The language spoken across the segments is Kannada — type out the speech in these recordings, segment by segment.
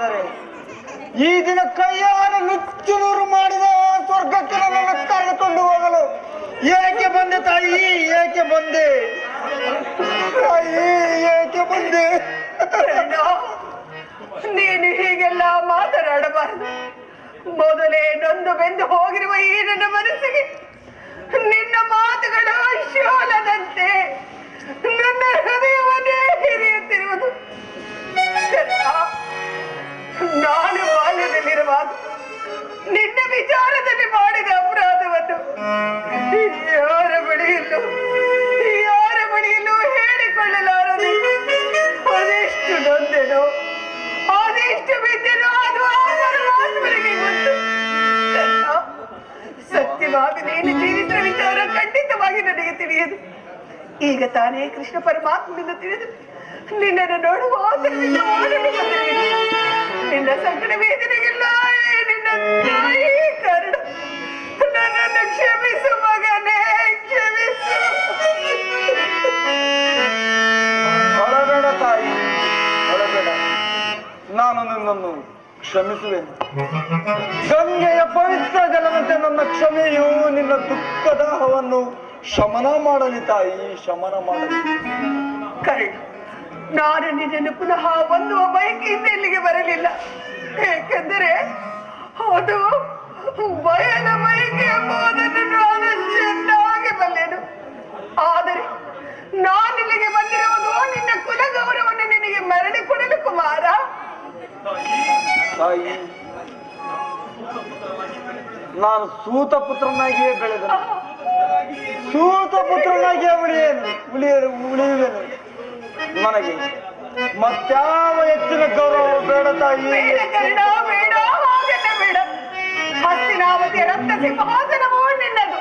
ಆದರೆ ಈ ದಿನ ಕೈಯಾರ ನುಚ್ಚು ನೂರು ಮಾಡಿದ ಸ್ವರ್ಗಕ್ಕೆ ನನ್ನನ್ನು ಕರೆದುಕೊಂಡು ಹೋಗಲು ಏಕೆ ಬಂದೆ ತಾಯಿ? ಏಕೆ ಬಂದೆ ತಾಯಿ? ಏಕೆ ಬಂದೆ? ನೀನು ಹೀಗೆಲ್ಲ ಮಾತನಾಡಬಾರದು. ಮೊದಲೇ ನೊಂದು ಬೆಂದು ಹೋಗಿರುವ ಈ ನನ್ನ ಮನಸ್ಸಿಗೆ ನಿನ್ನ ಮಾತುಗಳು ಶೋಲದಂತೆ ನನ್ನ ಹೃದಯವನ್ನೇ ಹಿರಿಯುತ್ತಿರುವುದು. ನಾನು ಬಾಲ್ಯದಲ್ಲಿರುವಾಗ ನಿನ್ನ ವಿಚಾರದಲ್ಲಿ ಮಾಡಿದ ಅಪರಾಧವನ್ನು ಯಾರ ಬಳಿಯಲ್ಲೂ ಹೇಳಿಕೊಳ್ಳಲಾರದು. ಅದೆಷ್ಟು ನೊಂದೆನೋ, ಅದೆಷ್ಟು ಬಿದ್ದೆನೋ ಅದು ಆ ಪರಮಾತ್ಮನಿಗೆ ಗೊತ್ತು. ಸತ್ಯವಾಗಿ ನೀನು ಜೀವಿತ ವಿಚಾರ ಖಂಡಿತವಾಗಿ ನನಗೆ ತಿಳಿಯದು. ಈಗ ತಾನೇ ಕೃಷ್ಣ ಪರಮಾತ್ಮನಿಂದ ತಿಳಿದು ನಿನ್ನನ್ನು ನೋಡುವ ಆತರವಿಂದ ಓಡಲು ಬಂದಿರುವೆ. ನಿನ್ನ ಸಂಕಟ ವೇದನೆಗೆಲ್ಲ ನಿನ್ನ ತಾಯಿ ಕಾರಣ. ನನ್ನನ್ನು ಕ್ಷಮಿಸು ಮಗನೇ, ಕ್ಷಮಿಸು. ಅಳಬೇಡ ತಾಯಿ, ಅಳಬೇಡ. ನಾನು ನಿನ್ನನ್ನು ಕ್ಷಮಿಸುವೆನು. ಗಂಗೆಯ ಪವಿತ್ರ ಜಲದಂತೆ ನನ್ನ ಕ್ಷಮೆಯು ನಿನ್ನ ದುಃಖದಾಹವನ್ನು ಶಮನ ಮಾಡಲಿ ತಾಯಿ, ಶಮನ ಮಾಡಲಿ. ಕರೆಕ್ಟ್. ನಾನು ನಿನ್ನನ್ನು ಪುನಃ ಹೊಂದುವ ಬಯಕೆಯಿಂದ ಇಲ್ಲಿಗೆ ಬರಲಿಲ್ಲ. ಏಕೆಂದರೆ ಅದು ಬಯಲ ಬಯಕೆ ಎಂಬುದನ್ನು ನಾನು ಚೆನ್ನಾಗಿ ಬಲ್ಲೆನು. ಆದರೆ ನಾನಿಲ್ಲಿಗೆ ಬಂದಿರುವುದು ನಿನ್ನ ಕುಲಗೌರವವನ್ನು ನಿನಗೆ ಮರಳಿ ಕೊಡಲು ಕುಮಾರ. ತಾಯಿ, ನಾನು ಸೂತ ಪುತ್ರನಾಗಿಯೇ ಬೆಳೆದನು, ಸೂತ ಪುತ್ರನಾಗಿಯೇ ಉಳಿಯುವೆನು. ನನಗೆ ಮತ್ಯಾವ ಹೆಚ್ಚಿನ ಗೌರವ ಬೇಡ ತಾಯಿ. ಬೇಡ, ಹಾಗೆಲ್ಲ ಬೇಡ. ಹಸ್ತಿನಾವತಿಯ ರಕ್ತ ಸಿಂಹಾಸನವೂ ನಿನ್ನದು.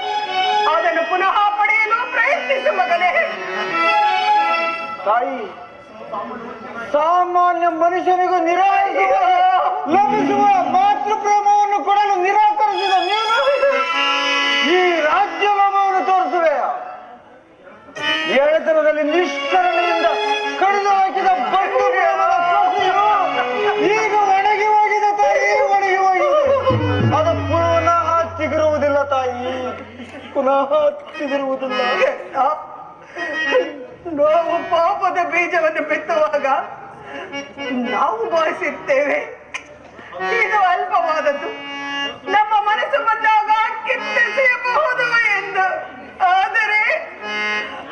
ಅದನ್ನು ಪುನಃ ಪಡೆಯಲು ಪ್ರಯತ್ನಿಸು ಮಗನೇ. ತಾಯಿ, ಸಾಮಾನ್ಯ ಮನುಷ್ಯನಿಗೂ ಲಭಿಸುವ ಮಾತೃ ಪ್ರೇಮವನ್ನು ಕೊಡಲು ನಿರಾಕರಿಸಿದ ನೀನು ಈ ರಾಜ್ಯ ಲೋಭವನ್ನು ತೋರಿಸುವೆಯ? ಏಳತನದಲ್ಲಿ ನಿಷ್ಕರಣೆಯಿಂದ ಕಡಿದು ಹಾಕಿದ ಬಂಧು ಪ್ರೇಮದ ಸೊಸೆಯು ಈಗ ಒಣಗಿ ಹೋಗಿದೆ ತಾಯಿ, ಒಣಗಿ ಹೋಗಿದೆ. ಅದು ಪುನಃ ಚಿಗುರುವುದಿಲ್ಲ ತಾಯಿ, ಪುನಃ ಚಿಗುರುವುದಿಲ್ಲ. ನಾವು ಪಾಪದ ಬೀಜವನ್ನು ಬಿತ್ತುವಾಗ ನಾವು ಭಾವಿಸುತ್ತೇವೆ ಇದು ಅಲ್ಪವಾದದ್ದು, ನಮ್ಮ ಮನಸ್ಸು ಬಂದಾಗ ಕಿತ್ತೆಸೆಯಬಹುದು ಎಂದು. ಆದರೆ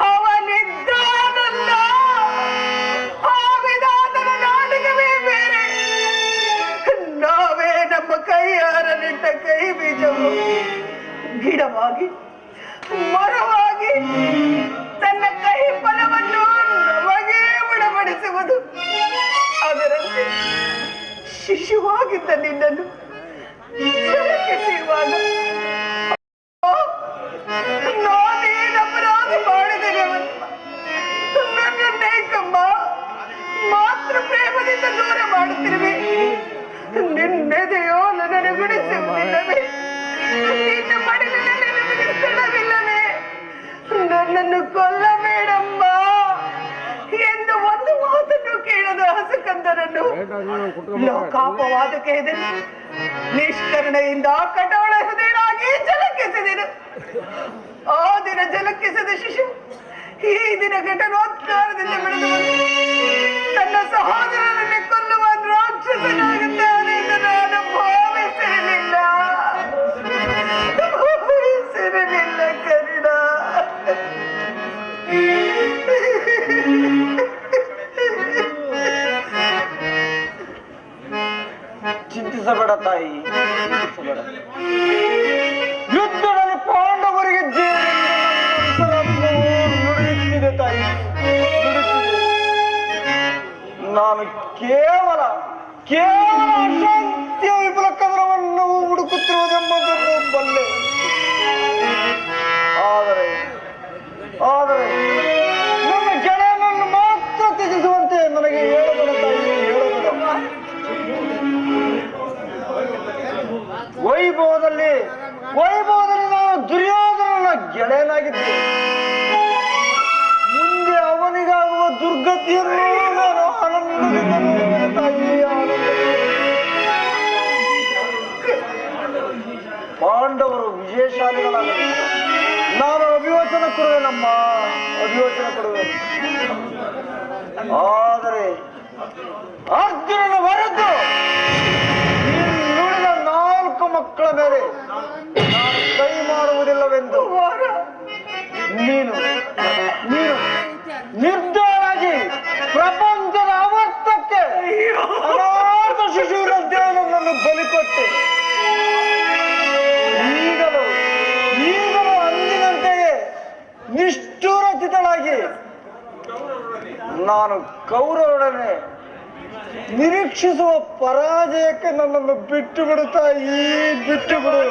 ಅವನಿದ್ದಾನಲ್ಲ, ಆ ವಿಧಾನದ ನಾಟಕವೇ ಬೇರೆ. ನಾವೇ ನಮ್ಮ ಕೈಯಾರ ನಿಟ್ಟ ಕೈ ಬೀಜವು ಗಿಡವಾಗಿ ಮರವಾಗಿ ತನ್ನ ಕೈ ಫಲವನ್ನು ನಮಗೆ ಉಣಬಡಿಸುವುದು. ಅದರಂತೆ ಶಿಶುವಾಗಿದ್ದ ನಿನ್ನನ್ನು ಸಿಗುವಾಗ ನಾನೇನು ಅಪರಾಧ ಮಾಡಿದ್ದೇನೆ? ನನ್ನನ್ನೇಕಮ್ಮ ಮಾತೃ ಪ್ರೇಮದಿಂದ ದೂರ ಮಾಡುತ್ತಿರುವೆ. ನಿನ್ನೆದೆಯೋ ನನ್ನನ್ನು ಗುಡಿಸುವುದಿಲ್ಲವೇ? ನಿನ್ನ ಮಡಿಲಿನಲ್ಲಿ ನಿಮಗೆ ಸ್ಥಳವಿಲ್ಲವೇ? ನನ್ನನ್ನು ಕೊಲ್ಲಬೇಡಮ್ಮ ಎಂದು ಒಂದು ಮಾತನ್ನು ಕೇಳದ ಹಸುಕಂದನನ್ನು ಲೋಕಾಪವಾದಕ್ಕೆ ಹೆದರಿ ನಿಷ್ಕರಣೆಯಿಂದ ಕಠೋಳ ಹೃದಯನಾಗಿ ಜಲಕ್ಕೆಸೆದೆನು. ಆ ದಿನ ಜಲಕ್ಕೆಸೆದ ಶಿಶು ಈ ದಿನ ಘಟನೋತ್ಕಾರದಿಂದ ಬೆಳೆದು ತನ್ನ ಸಹೋದರನನ್ನೇ ಕೊಲ್ಲುವ ರಾಕ್ಷಸನಾಗುತ್ತಾನೆ ಎಂದು ನಾನು ಭಾವಿಸಿರಲಿಲ್ಲ ಕರಿಡ. ಚಿಂತಿಸಬೇಡ ತಾಯಿ, ಚಿಂತಿಸಬೇಡ. ಯುದ್ಧದಲ್ಲಿ ಪಾಂಡವರಿಗೆ ನುಡಿಯುತ್ತಿದೆ ತಾಯಿ, ನುಡಿಯುತ್ತಿದೆ. ನಾನು ಕೇವಲ ಶಾಂತಿಯ ವಿಫಲ ಕದರವನ್ನು ಹುಡುಕುತ್ತಿರುವುದೆಂಬುದನ್ನು ಬಲ್ಲೆ. ಆದರೆ ನನ್ನ ಗೆಳೆಯನನ್ನು ಮಾತ್ರ ತ್ಯಜಿಸುವಂತೆ ನನಗೆ ಹೇಳಬೇಡ ತಾಯಿ, ಹೇಳಬೇಡ. ವೈಭವದಲ್ಲಿ ನಾನು ದುರ್ಯೋಧನನ ಗೆಳೆಯನಾಗಿದ್ದೆ. ಮುಂದೆ ಅವನಿಗಾಗುವ ದುರ್ಗತಿಯನ್ನು ನಾನು ಆನಂದದಿಂದ ತಾಯಿ, ಆನಂದ ಪಾಂಡವರು ವಿಜಯಶಾಲಿಗಳಾಗಬೇಕು. ನಾನು ಅಭಿವಚನ ಕೊಡುವೆನಮ್ಮ, ಅಭಿವಚನ ಕೊಡುವೆನು. ಆದರೆ ಅರ್ಜುನನ ಹೊರತು ನುಡಿದ 4 ಮಕ್ಕಳ ಮೇಲೆ ನಾನು ಕೈ ಮಾಡುವುದಿಲ್ಲವೆಂದು ನೀನು ನಿರ್ಧಾರಾಗಿ ಪ್ರಪಂಚದ ಅವತ್ತಕ್ಕೆ ಅನಾಥ ಶಿಶುವಿನಂತೆ ನನ್ನನ್ನು ಬಲಿಕೊಟ್ಟೆ. ಈಗಲೂ ಅಂದಿನಂತೆಯೇ ನಿಷ್ಠೂರಚಿತಳಾಗಿ ನಾನು ಕೌರವರೊಡನೆ ನಿರೀಕ್ಷಿಸುವ ಪರಾಜಯಕ್ಕೆ ನನ್ನನ್ನು ಬಿಟ್ಟು ಬಿಡುತ್ತಾ ಬಿಟ್ಟು ಬಿಡು.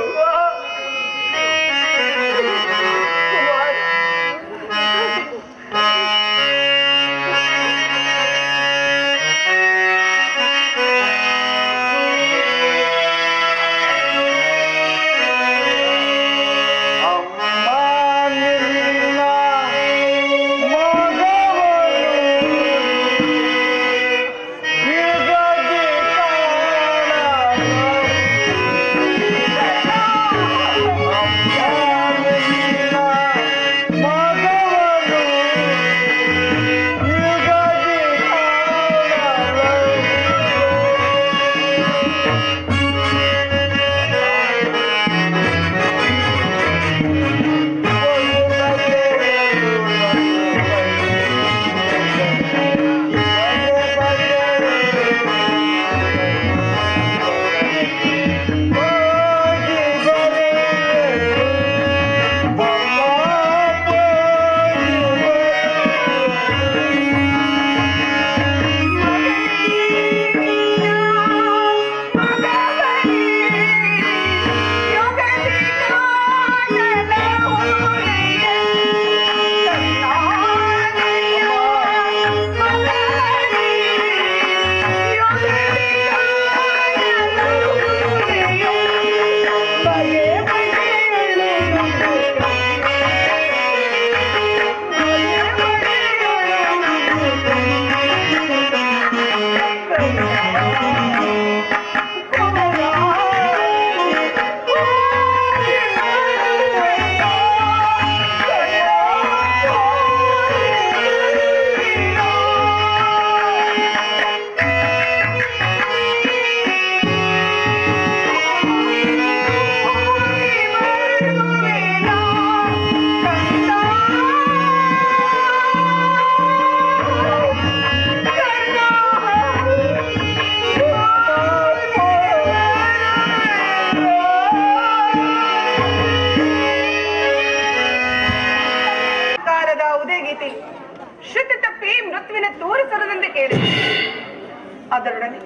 ಅದರೊಡನೆ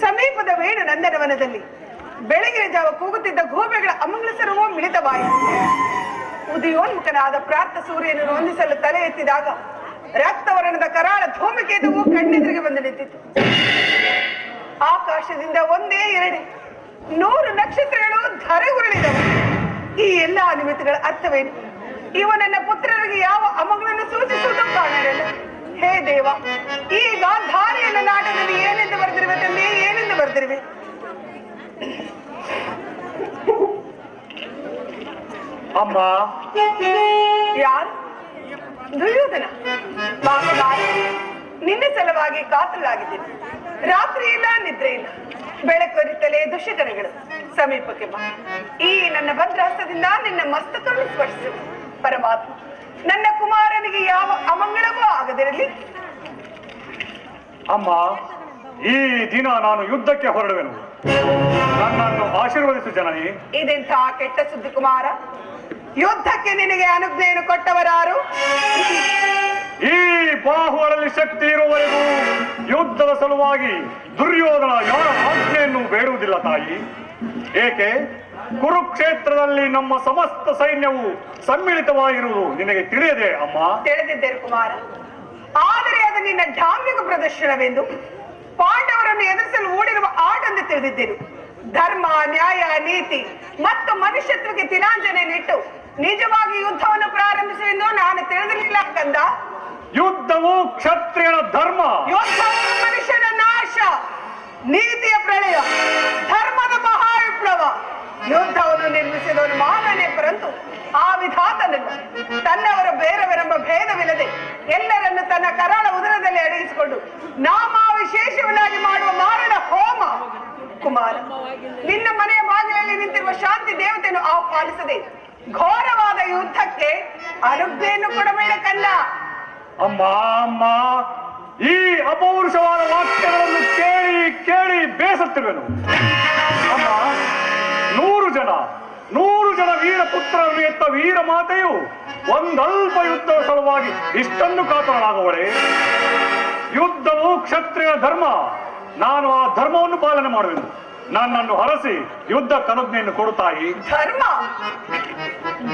ಸಮೀಪದ ವೇಣು ನಂದನವನದಲ್ಲಿ ಬೆಳಗಿನ ಜಾವ ಕೂಗುತ್ತಿದ್ದ ಗೋಬೆಗಳ ಅಮಂಗಳ ಸರ್ವೋ ಮಿಳಿತವಾಯಿತು. ಉದಯೋನ್ಮುಖನಾದ ಪ್ರಾರ್ಥ ಸೂರ್ಯನನ್ನು ವಂದಿಸಲು ತಲೆ ಎತ್ತಿದಾಗ ರಕ್ತವರ್ಣದ ಕರಾಳ ಧೂಮಕೇತುವು ಕಣ್ಣೆದುರಿಗೆ ಬಂದು ನಿಂತಿತು. ಆಕಾಶದಿಂದ ಒಂದೇ ಎರಡೆ 100 ನಕ್ಷತ್ರಗಳು ಧರೆಗುರುಳಿದವು. ಈ ಎಲ್ಲಾ ನಿಮಿತ್ತಗಳ ಅರ್ಥವೇನು? ಇವ ನನ್ನ ಪುತ್ರರಿಗೆ ಯಾವ ಅಮಗಳನ್ನು ಸೂಚಿಸುವುದು ಕಾಣಲಿಲ್ಲ. ಹೇ ದೇವ, ಈ ಗಾಂಧಾರಿಯನ್ನ ನಾಟಕದಲ್ಲಿ ಏನೆಂದು ಬರೆದಿರುವೆ ತಂದೆ, ಏನೆಂದು ಬರೆದಿರುವೆ? ಅಮ್ಮ. ಯಾರು? ದುರ್ಯೋಧನ. ನಿನ್ನ ಸಲುವಾಗಿ ಕಾತಲಾಗಿದ್ದೀನಿ. ರಾತ್ರಿ ಇಲ್ಲ, ನಿದ್ರೆ ಇಲ್ಲ, ಬೆಳಕೊರಿತಲೇ ದುಶ್ಯತನಗಳು. ಸಮೀಪಕ್ಕೆ ಬಾ. ಈ ನನ್ನ ಭದ್ರಾಸ್ತದಿಂದ ನಿನ್ನ ಮಸ್ತಕವನ್ನು ಸ್ಪರ್ಶಿಸು. ಪರಮಾತ್ಮ ನನ್ನ ಕುಮಾರನಿಗೆ ಯಾವ ಅಮಂಗಳವೂ ಆಗದಿರಲಿ. ಅಮ್ಮ, ಈ ದಿನ ನಾನು ಯುದ್ಧಕ್ಕೆ ಹೊರಡುವೆನು. ನನ್ನನ್ನು ಆಶೀರ್ವದಿಸು ಜನನಿ. ಇದೆಂಥ ಕೆಟ್ಟ ಸುದ್ದಿ ಕುಮಾರ. ಯುದ್ಧಕ್ಕೆ ನಿನಗೆ ಅನುಜ್ಞೆಯನ್ನು ಕೊಟ್ಟವರಾರು? ಈ ಬಾಹುಗಳಲ್ಲಿ ಶಕ್ತಿ ಇರುವವರೆಗೂ ಯುದ್ಧದ ಸಲುವಾಗಿ ದುರ್ಯೋಧನ ಯಾರ ಆಜ್ಞೆಯನ್ನು ಬೇಡುವುದಿಲ್ಲ ತಾಯಿ. ಏಕೆ? ಕುರುಕ್ಷೇತ್ರದಲ್ಲಿ ನಮ್ಮ ಸಮಸ್ತ ಸೈನ್ಯವು ಸಮ್ಮಿಳಿತವಾಗಿರುವುದು ನಿನಗೆ ತಿಳಿಯದೆ ಅಮ್ಮ? ತಿಳಿದಿದ್ದೇನೆ ಕುಮಾರ. ಆದರೆ ಅದು ನಿನ್ನ ಧಾರ್ಮಿಕ ಪ್ರದರ್ಶನವೆಂದು, ಪಾಂಡವರನ್ನು ಎದುರಿಸಲು ಓಡಿರುವ ಆಟೆಂದು ತಿಳಿದಿದ್ದೇನೆ. ಧರ್ಮ, ನ್ಯಾಯ, ನೀತಿ ಮತ್ತು ಮನುಷ್ಯತ್ವಕ್ಕೆ ತಿಲಾಂಜನೆಯನ್ನಿಟ್ಟು ನಿಜವಾಗಿ ಯುದ್ಧವನ್ನು ಪ್ರಾರಂಭಿಸುವೆಂದು ನಾನು ತಿಳಿದಿರಲಿಲ್ಲ ಕಂದ. ಯುದ್ಧವು ಕ್ಷತ್ರಿಯನ ಧರ್ಮ. ಯುದ್ಧವು ಮನುಷ್ಯನ ನಾಶ, ನೀತಿಯ ಪ್ರಳಯ, ಧರ್ಮದ ಮಹಾವಿಪ್ಲವ. ಯುದ್ಧವನ್ನು ನಿರ್ಮಿಸಿದವನು ಮಾನನೇ, ಪರಂತು ಆ ವಿಧಾತನನ್ನು ತನ್ನವರು ಬೇರೆಯವರೆಂಬ ಭೇದವಿಲ್ಲದೆ ಎಲ್ಲರನ್ನು ತನ್ನ ಕರಾಳ ಉದರದಲ್ಲಿ ಅಡಗಿಸಿಕೊಂಡು ನಾಮ ವಿಶೇಷವನ್ನಾಗಿ ಮಾಡುವ ಮಾರಣ ಹೋಮ. ಕುಮಾರ, ನಿನ್ನ ಮನೆಯ ಬಾಗಿಲಲ್ಲಿ ನಿಂತಿರುವ ಶಾಂತಿ ದೇವತೆಯನ್ನು ಆಹ್ವಾನಿಸದೆ ಘೋರವಾದ ಯುದ್ಧಕ್ಕೆ ಅನುಜ್ಞೆಯನ್ನು ಕೊಡಬೇಡ ಕನ್ನ. ಅಮ್ಮ ಅಮ್ಮ, ಈ ಅಪೌರುಷವಾದ ವಾಕ್ಯಗಳನ್ನು ಕೇಳಿ ಕೇಳಿ ಬೇಸತ್ತಿರುವೆನು. ಅಮ್ಮ, 100 ಜನ ವೀರ ಪುತ್ರರನ್ನು ಎತ್ತ ವೀರ ಮಾತೆಯು ಒಂದಲ್ಪ ಯುದ್ಧದ ಸಲುವಾಗಿ ಇಷ್ಟೊಂದು ಕಾತರನಾಗುವಳೆ. ಯುದ್ಧವು ಕ್ಷತ್ರಿಯ ಧರ್ಮ. ನಾನು ಆ ಧರ್ಮವನ್ನು ಪಾಲನೆ ಮಾಡುವೆನು. ನನ್ನನ್ನು ಹರಸಿ ಯುದ್ಧ ಕನುಜ್ಞೆಯನ್ನು ಕೊಡುತ್ತಾಯಿ.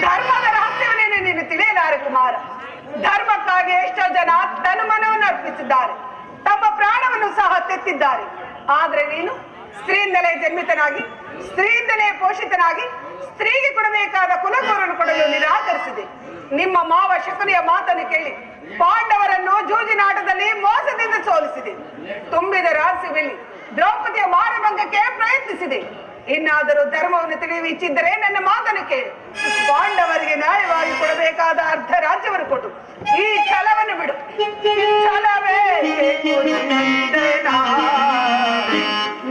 ಧರ್ಮದ ರಹಸ್ಯವನ್ನೇನು ನೀನು ತಿಳಿಯಲಾರೆ ಕುಮಾರ. ಧರ್ಮಕ್ಕಾಗಿ ಎಷ್ಟೋ ಜನ ತನ್ನ ಮನವನ್ನು ಅರ್ಪಿಸಿದ್ದಾರೆ, ತಮ್ಮ ಪ್ರಾಣವನ್ನು ಸಹ ತೆತ್ತಿದ್ದಾರೆ. ಆದ್ರೆ ನೀನು ಸ್ತ್ರೀಯಿಂದಲೇ ಜನ್ಮಿತನಾಗಿ, ಸ್ತ್ರೀಯಿಂದಲೇ ಪೋಷಿತನಾಗಿ, ಸ್ತ್ರೀಗೆ ಕೊಡಬೇಕಾದ ಕುಲಗೌರವನ್ನು ಕೊಡಲು ನಿರಾಕರಿಸಿದೆ. ನಿಮ್ಮ ಮಾವ ಶಕುನಿಯ ಮಾತನ್ನು ಕೇಳಿ ಪಾಂಡವರನ್ನು ಜೂಜಿನಾಟದಲ್ಲಿ ಮೋಸದಿಂದ ಸೋಲಿಸಿದೆ. ತುಂಬಿದ ರಾಜ್ಯದಲ್ಲಿ ದ್ರೌಪದಿಯ ಮಾನಭಂಗಕ್ಕೆ ಪ್ರಯತ್ನಿಸಿದೆ. ಇನ್ನಾದರೂ ಧರ್ಮವನ್ನು ತಿಳಿಯುವ ಇಚ್ಛಿದ್ದರೆ ನನ್ನ ಮಾತನ್ನು ಕೇಳಿ ಪಾಂಡವರಿಗೆ ನ್ಯಾಯವಾಗಿ ಕೊಡಬೇಕಾದ ಅರ್ಧ ರಾಜ್ಯವನ್ನು ಕೊಟ್ಟು ಈ ಛಲವನ್ನು ಬಿಡು. ಛಲವೇ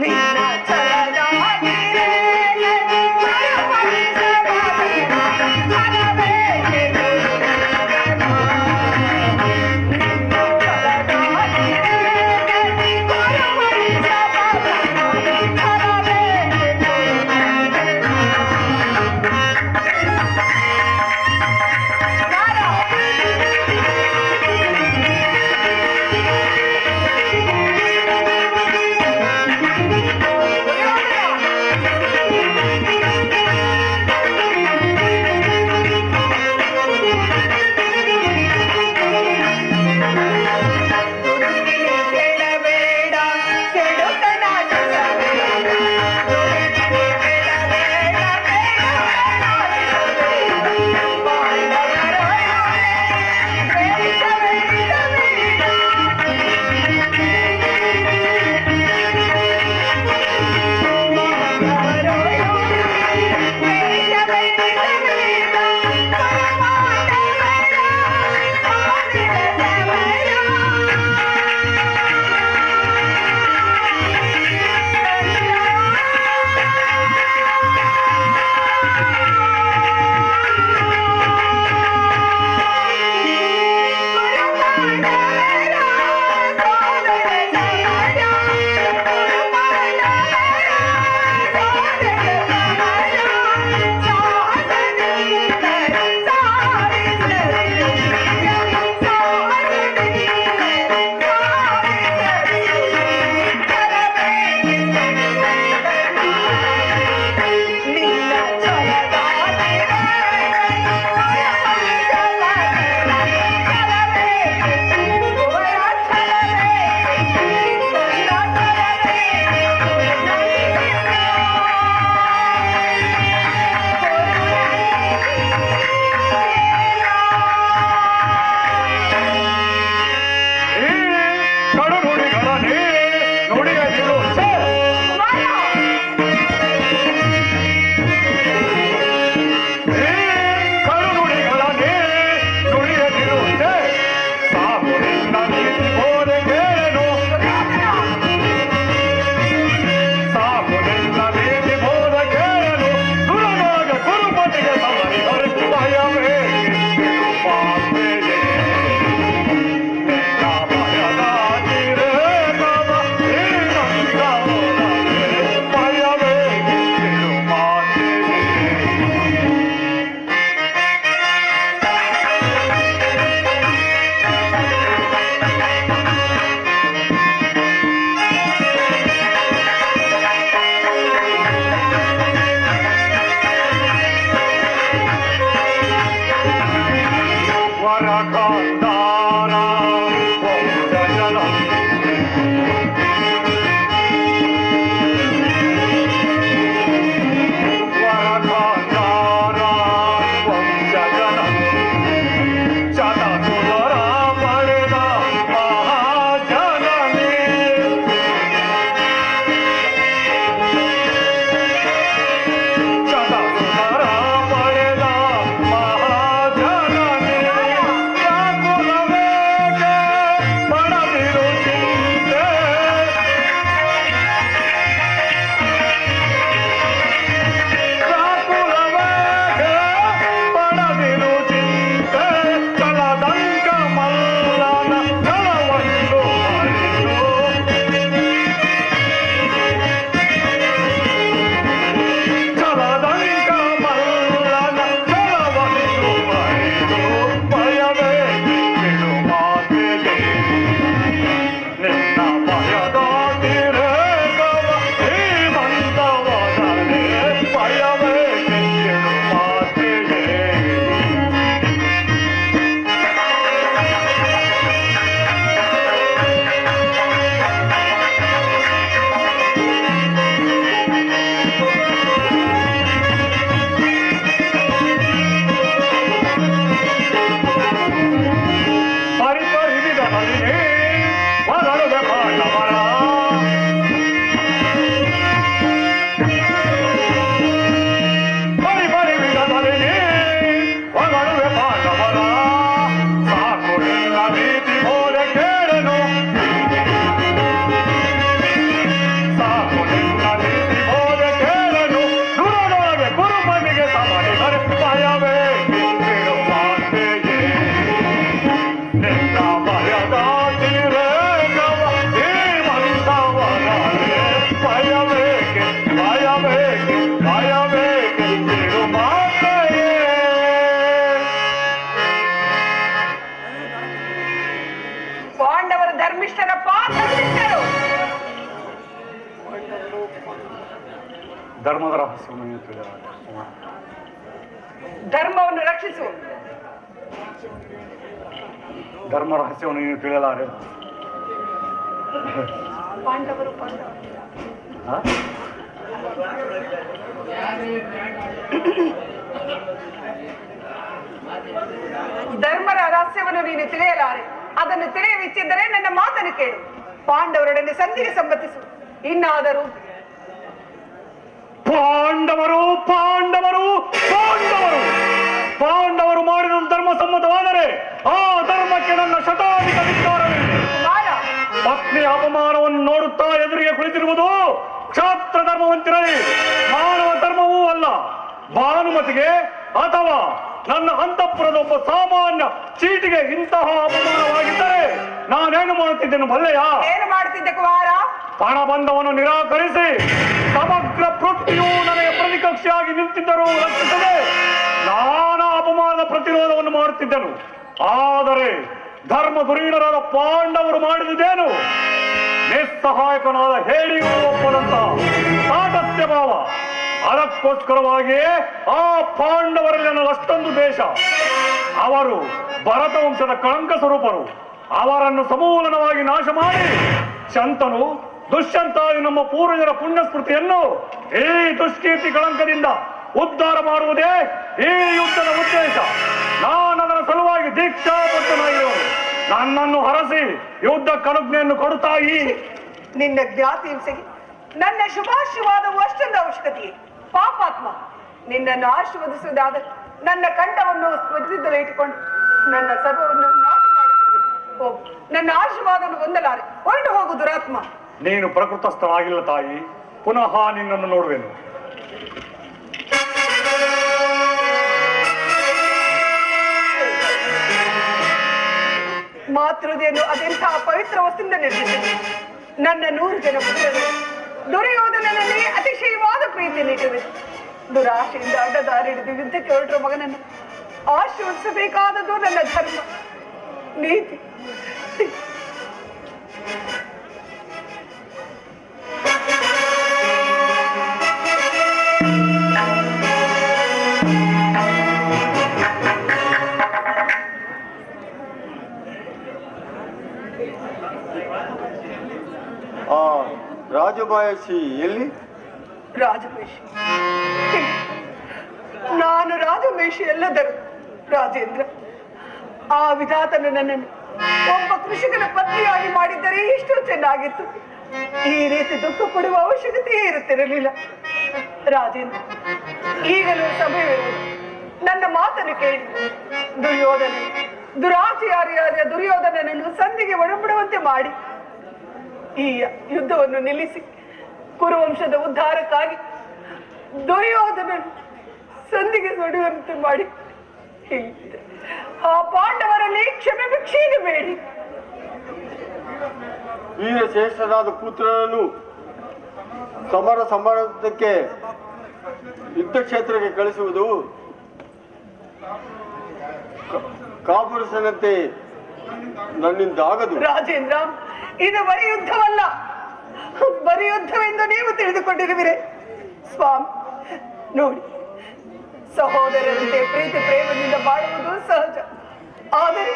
ನಿನ್ನ ಛಲದ ಧರ್ಮಿಷ್ಠರಪ್ಪ, ಧರ್ಮಿಷ್ಠರು. ಧರ್ಮದ ರಹಸ್ಯವನ್ನು ತಿಳಿಯಲಾರೆ. ಧರ್ಮವನ್ನು ರಕ್ಷಿಸು. ಧರ್ಮ ರಹಸ್ಯವನ್ನು ನೀನು ತಿಳಿಯಲಾರೆ. ಪಾಂಡವರು ಧರ್ಮದ ರಹಸ್ಯವನ್ನು ನೀನು ತಿಳಿಯಲಾರೆ. ಅದನ್ನು ತಿಳಿಯವಿಚ್ಚಿದ್ದರೆ ನನ್ನ ಮಾತನ್ನು ಕೇಳು. ಪಾಂಡವರೊಡನೆ ಸಂಧಿಗೆ ಸಮ್ಮತಿಸು. ಇನ್ನಾದರೂ ಪಾಂಡವರು ಪಾಂಡವರು ಪಾಂಡವರು ಪಾಂಡವರು ಮಾಡಿದ ಧರ್ಮ ಸಮ್ಮತವಾದರೆ ಆ ಧರ್ಮಕ್ಕೆ ನನ್ನ ಶತಾಧಿಕ ಧಿಕ್ಕಾರವಿದೆ. ಪತ್ನಿಯ ಅಪಮಾನವನ್ನು ನೋಡುತ್ತಾ ಎದುರಿಗೆ ಕುಳಿತಿರುವುದು ಕ್ಷಾತ್ರ ಧರ್ಮವಂತಿರಲಿ, ಮಾನವ ಧರ್ಮವೂ ಅಲ್ಲ. ಭಾನುಮತಿಗೆ ಅಥವಾ ನನ್ನ ಅಂತಃಪುರದ ಒಬ್ಬ ಸಾಮಾನ್ಯ ಚೀಟಿಗೆ ಇಂತಹ ಅಪಮಾನವಾಗಿದ್ದರೆ ನಾನೇನು ಮಾಡುತ್ತಿದ್ದೇನೆ ಬಲ್ಲೆಯಾ? ಏನು ಮಾಡುತ್ತಿದ್ದೆ ಕುಮಾರ? ಪಣ ಬಂಧವನ್ನು ನಿರಾಕರಿಸಿ ಸಮಗ್ರ ಪೃಥ್ವಿಯು ನನಗೆ ಪ್ರತಿಕಕ್ಷಿಯಾಗಿ ನಿಂತಿದ್ದರೂ ರಕ್ಷಿಸದೆ ನಾನಾ ಅಪಮಾನದ ಪ್ರತಿರೋಧವನ್ನು ಮಾಡುತ್ತಿದ್ದನು. ಆದರೆ ಧರ್ಮ ಧುರೀಣರಾದ ಪಾಂಡವರು ಮಾಡಿದುದೇನು? ನಿಸ್ಸಹಾಯಕನಾದ ಹೇಳಿಯೂ ಒಪ್ಪದಂತ ಸಾತತ್ಯ ಭಾವ. ಅದಕ್ಕೋಸ್ಕರವಾಗಿಯೇ ಆ ಪಾಂಡವರಲ್ಲಿ ನನ್ನ ಅಷ್ಟೊಂದು ದೇಶ. ಅವರು ಭರತ ವಂಶದ ಕಳಂಕ ಸ್ವರೂಪರು. ಅವರನ್ನು ಸಮೂಲನವಾಗಿ ನಾಶ ಮಾಡಿ ಶಂತನು ದುಷ್ಯಂತಾದಿ ನಮ್ಮ ಪೂರ್ವಜರ ಪುಣ್ಯ ಸ್ಮೃತಿಯನ್ನು ಈ ದುಷ್ಕೀರ್ತಿ ಕಳಂಕದಿಂದ ಉದ್ಧಾರ ಮಾಡುವುದೇ ಈ ಯುದ್ಧದ ಉದ್ದೇಶ. ನಾನು ಅದರ ಸಲುವಾಗಿ ದೀಕ್ಷಾಬದ್ಧನಾಗಿರುವನು. ನನ್ನನ್ನು ಹರಸಿ ಯುದ್ಧಕ್ಕೆ ಅನುಜ್ಞೆಯನ್ನು ಕೊಡುತ್ತಾಯಿ. ನಿನ್ನ ಜ್ಞಾತಿ ಹಿಂಸೆಗೆ ನನ್ನ ಶುಭಾಶಯವಾದವು ಅಷ್ಟೊಂದು ಅವಶ್ಯಕತೆ. ಪಾಪಾತ್ಮ, ನಿನ್ನನ್ನು ಆಶೀರ್ವದಿಸುವುದಾದ ನನ್ನ ಕಂಠವನ್ನು ಸ್ಮೃತಿದ್ದಲು ಇಟ್ಟುಕೊಂಡು ನನ್ನ ಸರ್ವವನ್ನು ನಾಶ ಮಾಡುತ್ತದೆ. ಹೋಗು, ನನ್ನ ಆಶೀರ್ವಾದವನ್ನು ಹೊಂದಲಾರೆ. ಹೊರಟು ಹೋಗು ದುರಾತ್ಮ. ನೀನು ಪ್ರಕೃತಸ್ಥಳಾಗಿಲ್ಲ ತಾಯಿ. ಪುನಃ ನಿನ್ನನ್ನು ನೋಡುವೆನು. ಮಾತೃದೇನು ಅದೆಂತಹ ಪವಿತ್ರ ವಸ್ತುವಿಂದ ನಿರ್ಮಿಸಿದೆ. ನನ್ನ 100 ಜನ ಪುತ್ರರು ದುರ್ಯೋಧನನಲ್ಲಿ ಅತಿಶಯವಾದ ಪ್ರೀತಿಯನ್ನು ಇಟ್ಟುವುದು. ದುರಾಶೆಯಿಂದ ಅಡ್ಡದಾರಿ ಹಿಡಿದು ಯುದ್ಧಕ್ಕೆ ಹೊರಟಿರುವ ಮಗನನ್ನು ಆಶೀರ್ವದಿಸಬೇಕಾದದ್ದು ನನ್ನ ಧರ್ಮ, ನೀತಿ. ರಾಜಮಹೇಶಿ ಎಲ್ಲಿ? ರಾಜಮಹೇಶಿ? ನಾನು ರಾಜಮಹೇಶಿ ಎಲ್ಲದರು ರಾಜೇಂದ್ರ. ಆ ವಿಧಾತನು ನನ್ನನ್ನು ಒಬ್ಬ ಕೃಷಿಕನ ಪತ್ನಿಯಾಗಿ ಮಾಡಿದ್ದರೆ ಎಷ್ಟು ಚೆನ್ನಾಗಿತ್ತು. ಈ ರೀತಿ ದುಃಖ ಪಡುವ ಅವಶ್ಯಕತೆಯೇ ಇರುತ್ತಿರಲಿಲ್ಲ. ರಾಜೇಂದ್ರ, ಈಗಲೂ ಸಮಯವಿರುವುದು. ನನ್ನ ಮಾತನ್ನು ಕೇಳಿ ದುರ್ಯೋಧನ ದುರಾಚಾರ್ಯಾದ ದುರ್ಯೋಧನನನ್ನು ಸಂಧಿಗೆ ಒಳಪಡುವಂತೆ ಮಾಡಿ ಈ ಯುದ್ಧವನ್ನು ನಿಲ್ಲಿಸಿ ಕುರುವಂಶದ ಉದ್ಧಾರಕ್ಕಾಗಿ ದುರ್ಯೋಧನನು ಸಂಧಿಗೆ ನುಡಿಯುವಂತೆ ಮಾಡಿ ಆ ಪಾಂಡವರಲ್ಲಿ ಕ್ಷಮೆ ಭಿಕ್ಷೆಯನ್ನು ಬೇಡಿ. ವೀರಶ್ರೇಷ್ಠನಾದ ಪುತ್ರನನ್ನು ಸಮರಕ್ಕೆ ಯುದ್ಧ ಕ್ಷೇತ್ರಕ್ಕೆ ಕಳಿಸುವುದು ಕಾಪುರುಷನಂತೆ ನನ್ನಿಂದ ಆಗದು. ರಾಜೇಂದ್ರ, ಇದು ಬರೀ ಯುದ್ಧವಲ್ಲ, ಬರೀ ಯುದ್ಧವೆಂದು ನೀವು ತಿಳಿದುಕೊಂಡಿರುವಿರೆ. ಸ್ವಾಮಿ ನೋಡಿ, ಸಹೋದರರಂತೆ ಪ್ರೀತಿ ಪ್ರೇಮದಿಂದ ಬಾಳುವುದು ಸಹಜ. ಆದರೆ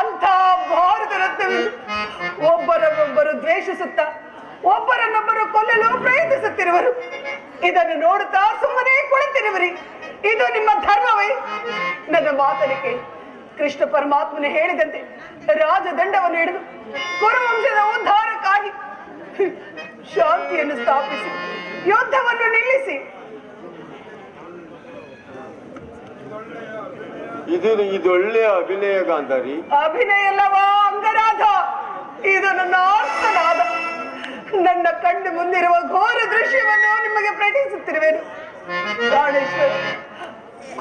ಅಂಥ ಭಾರತ ರತ್ನವಿಂದು ಒಬ್ಬರನ್ನೊಬ್ಬರು ದ್ವೇಷಿಸುತ್ತ ಒಬ್ಬರನ್ನೊಬ್ಬರು ಕೊಲ್ಲಲು ಪ್ರಯತ್ನಿಸುತ್ತಿರುವರು. ಇದನ್ನು ನೋಡುತ್ತಾ ಸುಮ್ಮನೆ ಕುಳಿತಿರುವಿರಿ. ಇದು ನಿಮ್ಮ ಧರ್ಮವೇ? ನನ್ನ ಮಾತನ್ನು ಕೇಳಿ ಕೃಷ್ಣ ಪರಮಾತ್ಮನ ಹೇಳಿದಂತೆ ರಾಜದಂಡವನ್ನು ಹಿಡಿದು ಕುರುವಂಶದ ಉದ್ಧಾರಕ್ಕಾಗಿ ಶಾಂತಿಯನ್ನು ಸ್ಥಾಪಿಸಿ ಯುದ್ಧವನ್ನು ನಿಲ್ಲಿಸಿ. ಇದೊಳ್ಳೆಯ ಅಭಿನಯ ಗಾಂಧಾರಿ. ಅಭಿನಯಲ್ಲವಾ ಅಂಗರಾಧ? ಇದು ನನ್ನ ಆರ್ತನಾದ. ನನ್ನ ಕಣ್ಣು ಮುಂದಿರುವ ಘೋರ ದೃಶ್ಯವನ್ನು ನಿಮಗೆ ಪ್ರಕಟಿಸುತ್ತಿರುವೆನು. ಪ್ರಾಣೇಶ್ವರ,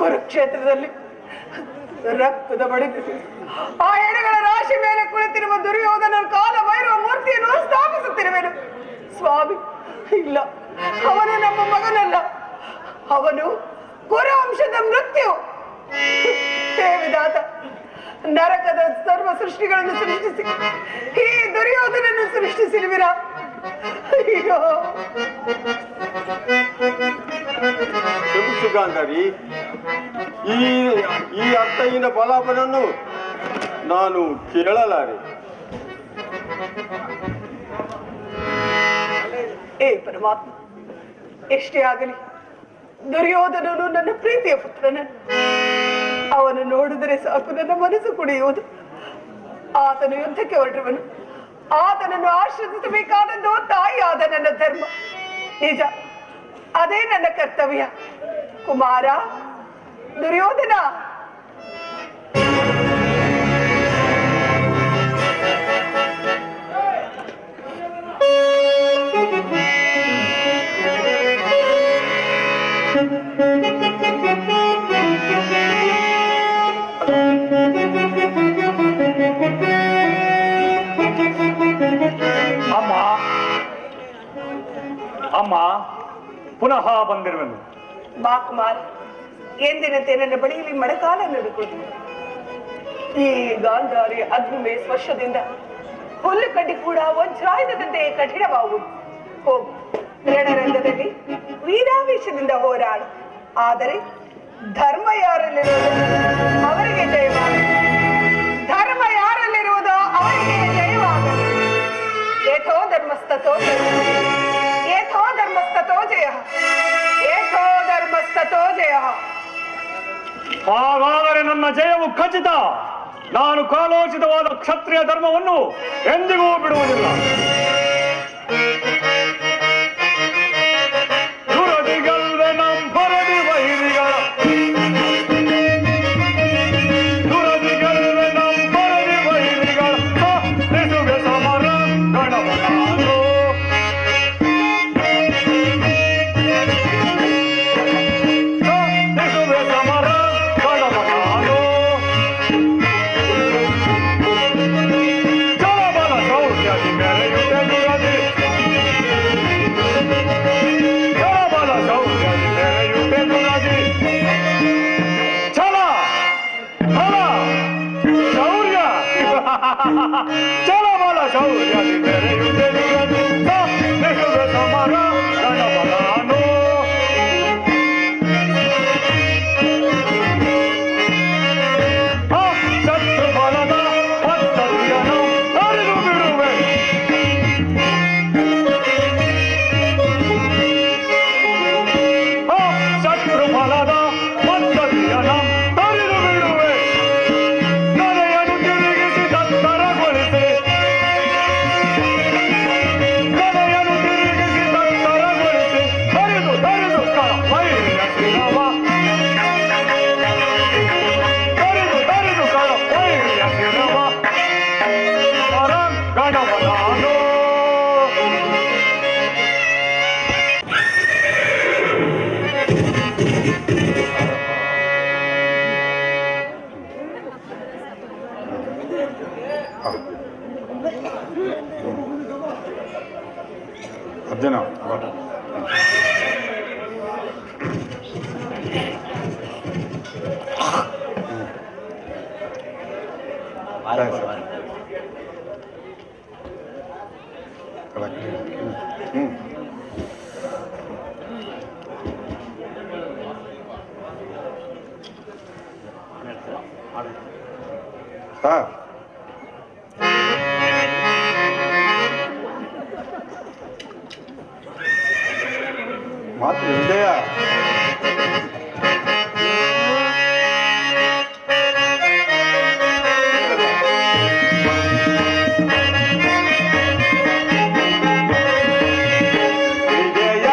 ಕುರುಕ್ಷೇತ್ರದಲ್ಲಿ ರಕ್ತದ ಬಡಿದು ಆ ಹೆಣಗಳ ರಾಶಿ ಮೇಲೆ ಕುಳಿತಿರುವ ದುರ್ಯೋಧನ ಕಾಲ ಭೈರವ ಮೂರ್ತಿಯನ್ನು ಸ್ಥಾಪಿಸುತ್ತಿರುವೆನು. ಸ್ವಾಮಿ, ಇಲ್ಲ, ಅವನು ನಮ್ಮ ಮಗನಲ್ಲ, ಅವನು ಕುರುವಂಶದ ಮೃತ್ಯು. ಹೇ ವಿಧಾತ, ನರಕದ ಸರ್ವ ಸೃಷ್ಟಿಗಳನ್ನು ಸೃಷ್ಟಿಸಿ ಈ ದುರ್ಯೋಧನನ್ನು ಸೃಷ್ಟಿಸಿರುವಿರಾ? ಅಯ್ಯೋ, ಕ್ಷಮಿಸು ಗಾಂಧಾರಿ, ಈ ಅರ್ಥಹೀನ ಫಲಾಪನನ್ನು ನಾನು ಕೇಳಲಾರೆ. ಏ ಪರಮಾತ್ಮ, ಎಷ್ಟೇ ಆಗಲಿ ದುರ್ಯೋಧನನು ನನ್ನ ಪ್ರೀತಿಯ ಪುತ್ರನ. ಅವನು ನೋಡಿದರೆ ಸಾಕು ನನ್ನ ಮನಸ್ಸು ಕುಡಿಯುವುದು. ಆತನು ಯುದ್ಧಕ್ಕೆ ಹೊರಟವನು. ಆತನನ್ನು ಆಶ್ರಯಿಸಬೇಕಾದದ್ದು ತಾಯಿಯಾದ ನನ್ನ ಧರ್ಮ. ನಿಜ, ಅದೇ ನನ್ನ ಕರ್ತವ್ಯ. ಕುಮಾರ ದುರ್ಯೋಧನ, ಅಮ್ಮ ಅಮ್ಮ, ಪುನಃ ಬಂದಿರುವೆನು. ಬಾ ಕುಮಾರ್, ಎಂದಿನಂತೆ ನನ್ನ ಬಳಿಯಲ್ಲಿ ಮಳೆಗಾಲ ನಡುಕೊಂಡು ಈ ಗಾಂಧಾರಿ ಅಗ್ನಿಮೆ ಸ್ಪರ್ಶದಿಂದ ಹುಲ್ಲು ಕಡ್ಡಿ ಕೂಡ ವಜ್ರಾಯುಧದಂತೆ ಕಠಿಣವಾಗುವುದು. ಹೋಗು, ರಣರಂಗದಲ್ಲಿ ವೀರಾವೇಶದಿಂದ ಹೋರಾಡು. ಆದರೆ ಧರ್ಮ ಯಾರಲ್ಲಿರುವುದು ಅವರಿಗೆ ಜಯವಾಗಲಿ. ಧರ್ಮ ಯಾರಲ್ಲಿರುವುದೋ ಅವರಿಗೆ ಜಯವಾಗಲಿ. ಏಥೋ ಧರ್ಮಸ್ತಥೋ ಜಯ, ಏಥೋ ಧರ್ಮಸ್ತಥೋ ಜಯ, ಏಥೋ ಧರ್ಮಸ್ತಥೋ ಜಯ. ಹಾಗಾದರೆ ನನ್ನ ಜಯವು ಖಚಿತ. ನಾನು ಕಾಲೋಚಿತವಾದ ಕ್ಷತ್ರಿಯ ಧರ್ಮವನ್ನು ಎಂದಿಗೂ ಬಿಡುವುದಿಲ್ಲ. ದುರದಿಗಲ್ವೆ ನಂಬರದಿ ವೈರಿಗಳ, ದುರದಿಗಲ್ವೆ ನಂಬರದಿ ವೈರಿಗಳ ನಿಸುವೆ ಸಮರ ಗಣಪನಾನು. ನಿಸುವೆ ಸಮರ ಗಣಪನಾನು. ಜಲಬಲ ಶೌರ್ಯದಿ ಮೆರೆಯುವುದೆನುರದಿ, ಜಲಬಲ ಶೌರ್ಯದಿ ಮೆರೆಯುವುದೆನುರದಿ. ಛಲ ಬಲ ಶೌರ್ಯ, ಜಲಬಲ ಶೌರ್ಯದಿ ಮೆರೆಯುವುದೆನುರದಿ. ನಿಸುವೆ ಸಮರ ಗಣಪನಾನು. ಶತ್ರು ಬಲದ ಪದ್ಧತಿಯನ್ನು ಅರಿದು ಬಿಡುವೆ. ಶತ್ರು ಬಲದ ಪದ್ಧತಿಯನ್ನು ಅರಿದು ಬಿಡುವೆ. ಕಲೆಯನ್ನು ತಿರುಗಿಸಿ ತತ್ತರಗೊಳಿಸಿ, ಕಲೆಯನ್ನು ತಿರುಗಿಸಿ ತತ್ತರಗೊಳಿಸಿ ಅರಿದು ತರಿದು ವೈರಿಯ ಶಿರವ, ತರಿದು ತರಿದು ವೈರಿಯ ಶಿರವ ಗಣಪನಾನು. ಅರ್ಜುನ ಮಾತು ವಿಜಯ, ವಿಜಯ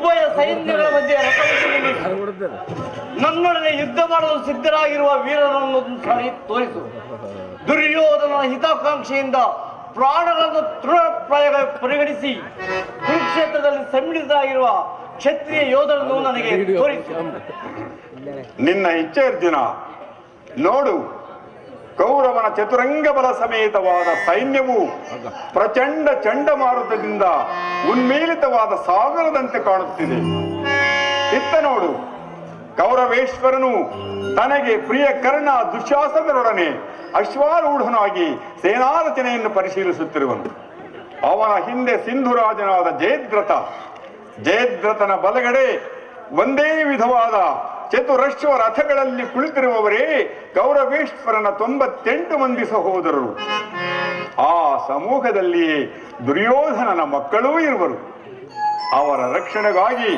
ಉಭಯ ಸೈನ್ಯಗಳ ಮಧ್ಯೆ ನನ್ನೊಡನೆ ಯುದ್ಧ ಮಾಡಲು ಸಿದ್ಧರಾಗಿರುವ ವೀರರನ್ನು ತೋರಿಸು. ದುರ್ಯೋಧನ ಹಿತಾಕಾಂಕ್ಷೆಯಿಂದ ಪ್ರಾಣಗಳನ್ನು ತೃಣಪ್ರಾಯ ಪರಿಗಣಿಸಿ ಕುರುಕ್ಷೇತ್ರದಲ್ಲಿ ಸಮ್ಮಿಳಿತರಾಗಿರುವ ಕ್ಷತ್ರಿಯ ಯೋಧರನ್ನು ನನಗೆ ತೋರಿಸು. ನಿನ್ನ ಇಚ್ಛೆ ಅರ್ಜುನ. ನೋಡು, ಕೌರವನ ಚತುರಂಗ ಬಲ ಸಮೇತವಾದ ಸೈನ್ಯವು ಪ್ರಚಂಡ ಚಂಡಮಾರುತದಿಂದ ಉನ್ಮೀಲಿತವಾದ ಸಾಗರದಂತೆ ಕಾಣುತ್ತಿದೆ. ಇತ್ತ ನೋಡು, ಕೌರವೇಶ್ವರನು ತನಗೆ ಪ್ರಿಯ ಕರ್ಣ ದುಶ್ಯಾಸನರೊಡನೆ ಅಶ್ವಾರೂಢನಾಗಿ ಸೇನಾರಚನೆಯನ್ನು ಪರಿಶೀಲಿಸುತ್ತಿರುವನು. ಅವನ ಹಿಂದೆ ಸಿಂಧುರಾಜನಾದ ಜಯದ್ರಥನ ಬಲಗಡೆ ಒಂದೇ ವಿಧವಾದ ಚತುರಶ್ವ ರಥಗಳಲ್ಲಿ ಕುಳಿತಿರುವವರೇ ಕೌರವೇಶ್ವರನ 98 ಮಂದಿ ಸಹೋದರರು. ಆ ಸಮೂಹದಲ್ಲಿಯೇ ದುರ್ಯೋಧನನ ಮಕ್ಕಳೂ ಇರುವರು. ಅವರ ರಕ್ಷಣೆಗಾಗಿ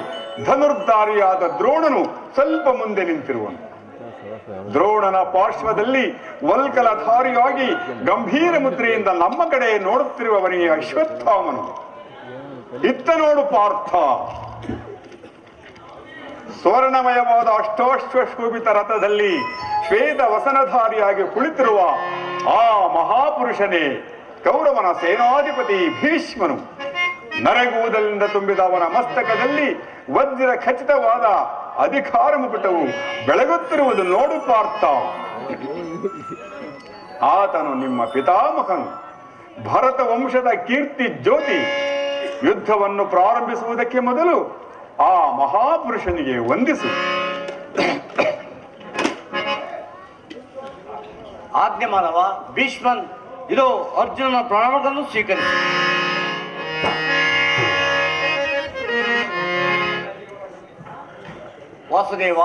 ಧನುರ್ಧಾರಿಯಾದ ದ್ರೋಣನು ಸ್ವಲ್ಪ ಮುಂದೆ ನಿಂತಿರುವನು. ದ್ರೋಣನ ಪಾರ್ಶ್ವದಲ್ಲಿ ವಲ್ಕಲಧಾರಿಯಾಗಿ ಗಂಭೀರ ಮುದ್ರೆಯಿಂದ ನಮ್ಮ ಕಡೆ ನೋಡುತ್ತಿರುವವನೇ ಅಶ್ವತ್ಥಾಮನು. ಇತ್ತ ನೋಡು ಪಾರ್ಥ, ಸ್ವರ್ಣಮಯವಾದ ಅಷ್ಟಾಶ್ವಶೋಭಿತ ರಥದಲ್ಲಿ ಶ್ವೇತ ವಸನಧಾರಿಯಾಗಿ ಕುಳಿತಿರುವ ಆ ಮಹಾಪುರುಷನೇ ಕೌರವನ ಸೇನಾಧಿಪತಿ ಭೀಷ್ಮನು. ನರಗೂದಲಿಂದ ತುಂಬಿದ ಅವನ ಮಸ್ತಕದಲ್ಲಿ ವಜ್ರ ಖಚಿತವಾದ ಅಧಿಕಾರ ಮುಕುಟವು ಬೆಳಗುತ್ತಿರುವುದು ನೋಡು ಪಾರ್ಥ. ಆತನು ನಿಮ್ಮ ಪಿತಾಮಹನು, ಭರತ ವಂಶದ ಕೀರ್ತಿ ಜ್ಯೋತಿ. ಯುದ್ಧವನ್ನು ಪ್ರಾರಂಭಿಸುವುದಕ್ಕೆ ಮೊದಲು ಆ ಮಹಾಪುರುಷನಿಗೆ ವಂದಿಸು. ಆಜ್ಞೆ ಮಾನವ. ಭೀಷ್ಮನ್, ಇದು ಅರ್ಜುನನ ಪ್ರಣಾಮಗಳನ್ನು ಸ್ವೀಕರಿಸಿ. ವಾಸುದೇವ,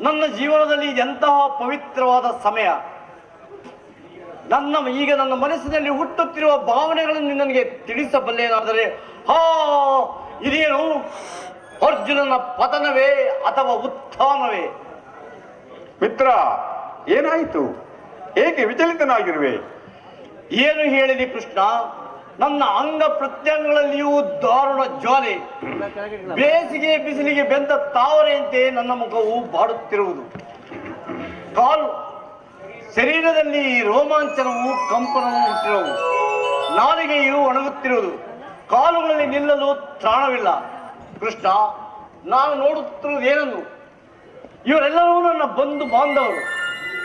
ನನ್ನ ಜೀವನದಲ್ಲಿ ಎಂತಹ ಪವಿತ್ರವಾದ ಸಮಯ. ಈಗ ನನ್ನ ಮನಸ್ಸಿನಲ್ಲಿ ಹುಟ್ಟುತ್ತಿರುವ ಭಾವನೆಗಳನ್ನು ನನಗೆ ತಿಳಿಸಬಲ್ಲೇನಾದರೆ ಇದೇನು ಅರ್ಜುನನ ಪತನವೇ ಅಥವಾ ಉತ್ಥಾನವೇ? ಮಿತ್ರ, ಏನಾಯಿತು? ಏಕೆ ವಿಚಲಿತನಾಗಿರುವೆ? ಏನು ಹೇಳಿದಿ ಕೃಷ್ಣ? ನನ್ನ ಅಂಗ ಪ್ರತ್ಯಂಗಗಳಲ್ಲಿಯೂ ದಾರುಣ ಜ್ವಾಲೆ. ಬೇಸಿಗೆ ಬಿಸಿಲಿಗೆ ಬೆಂದ ತಾವರೆಯಂತೆ ನನ್ನ ಮುಖವು ಬಾಡುತ್ತಿರುವುದು. ಶರೀರದಲ್ಲಿ ರೋಮಾಂಚನವು ಕಂಪನವು ಹುಟ್ಟಿರುವುದು. ನಾಲಿಗೆಯು ಒಣಗುತ್ತಿರುವುದು. ಕಾಲುಗಳಲ್ಲಿ ನಿಲ್ಲಲು ತ್ರಾಣವಿಲ್ಲ. ಕೃಷ್ಣ, ನಾನು ನೋಡುತ್ತಿರುವುದು ಏನನ್ನು? ಇವರೆಲ್ಲರೂ ನನ್ನ ಬಂಧು ಬಾಂಧವರು,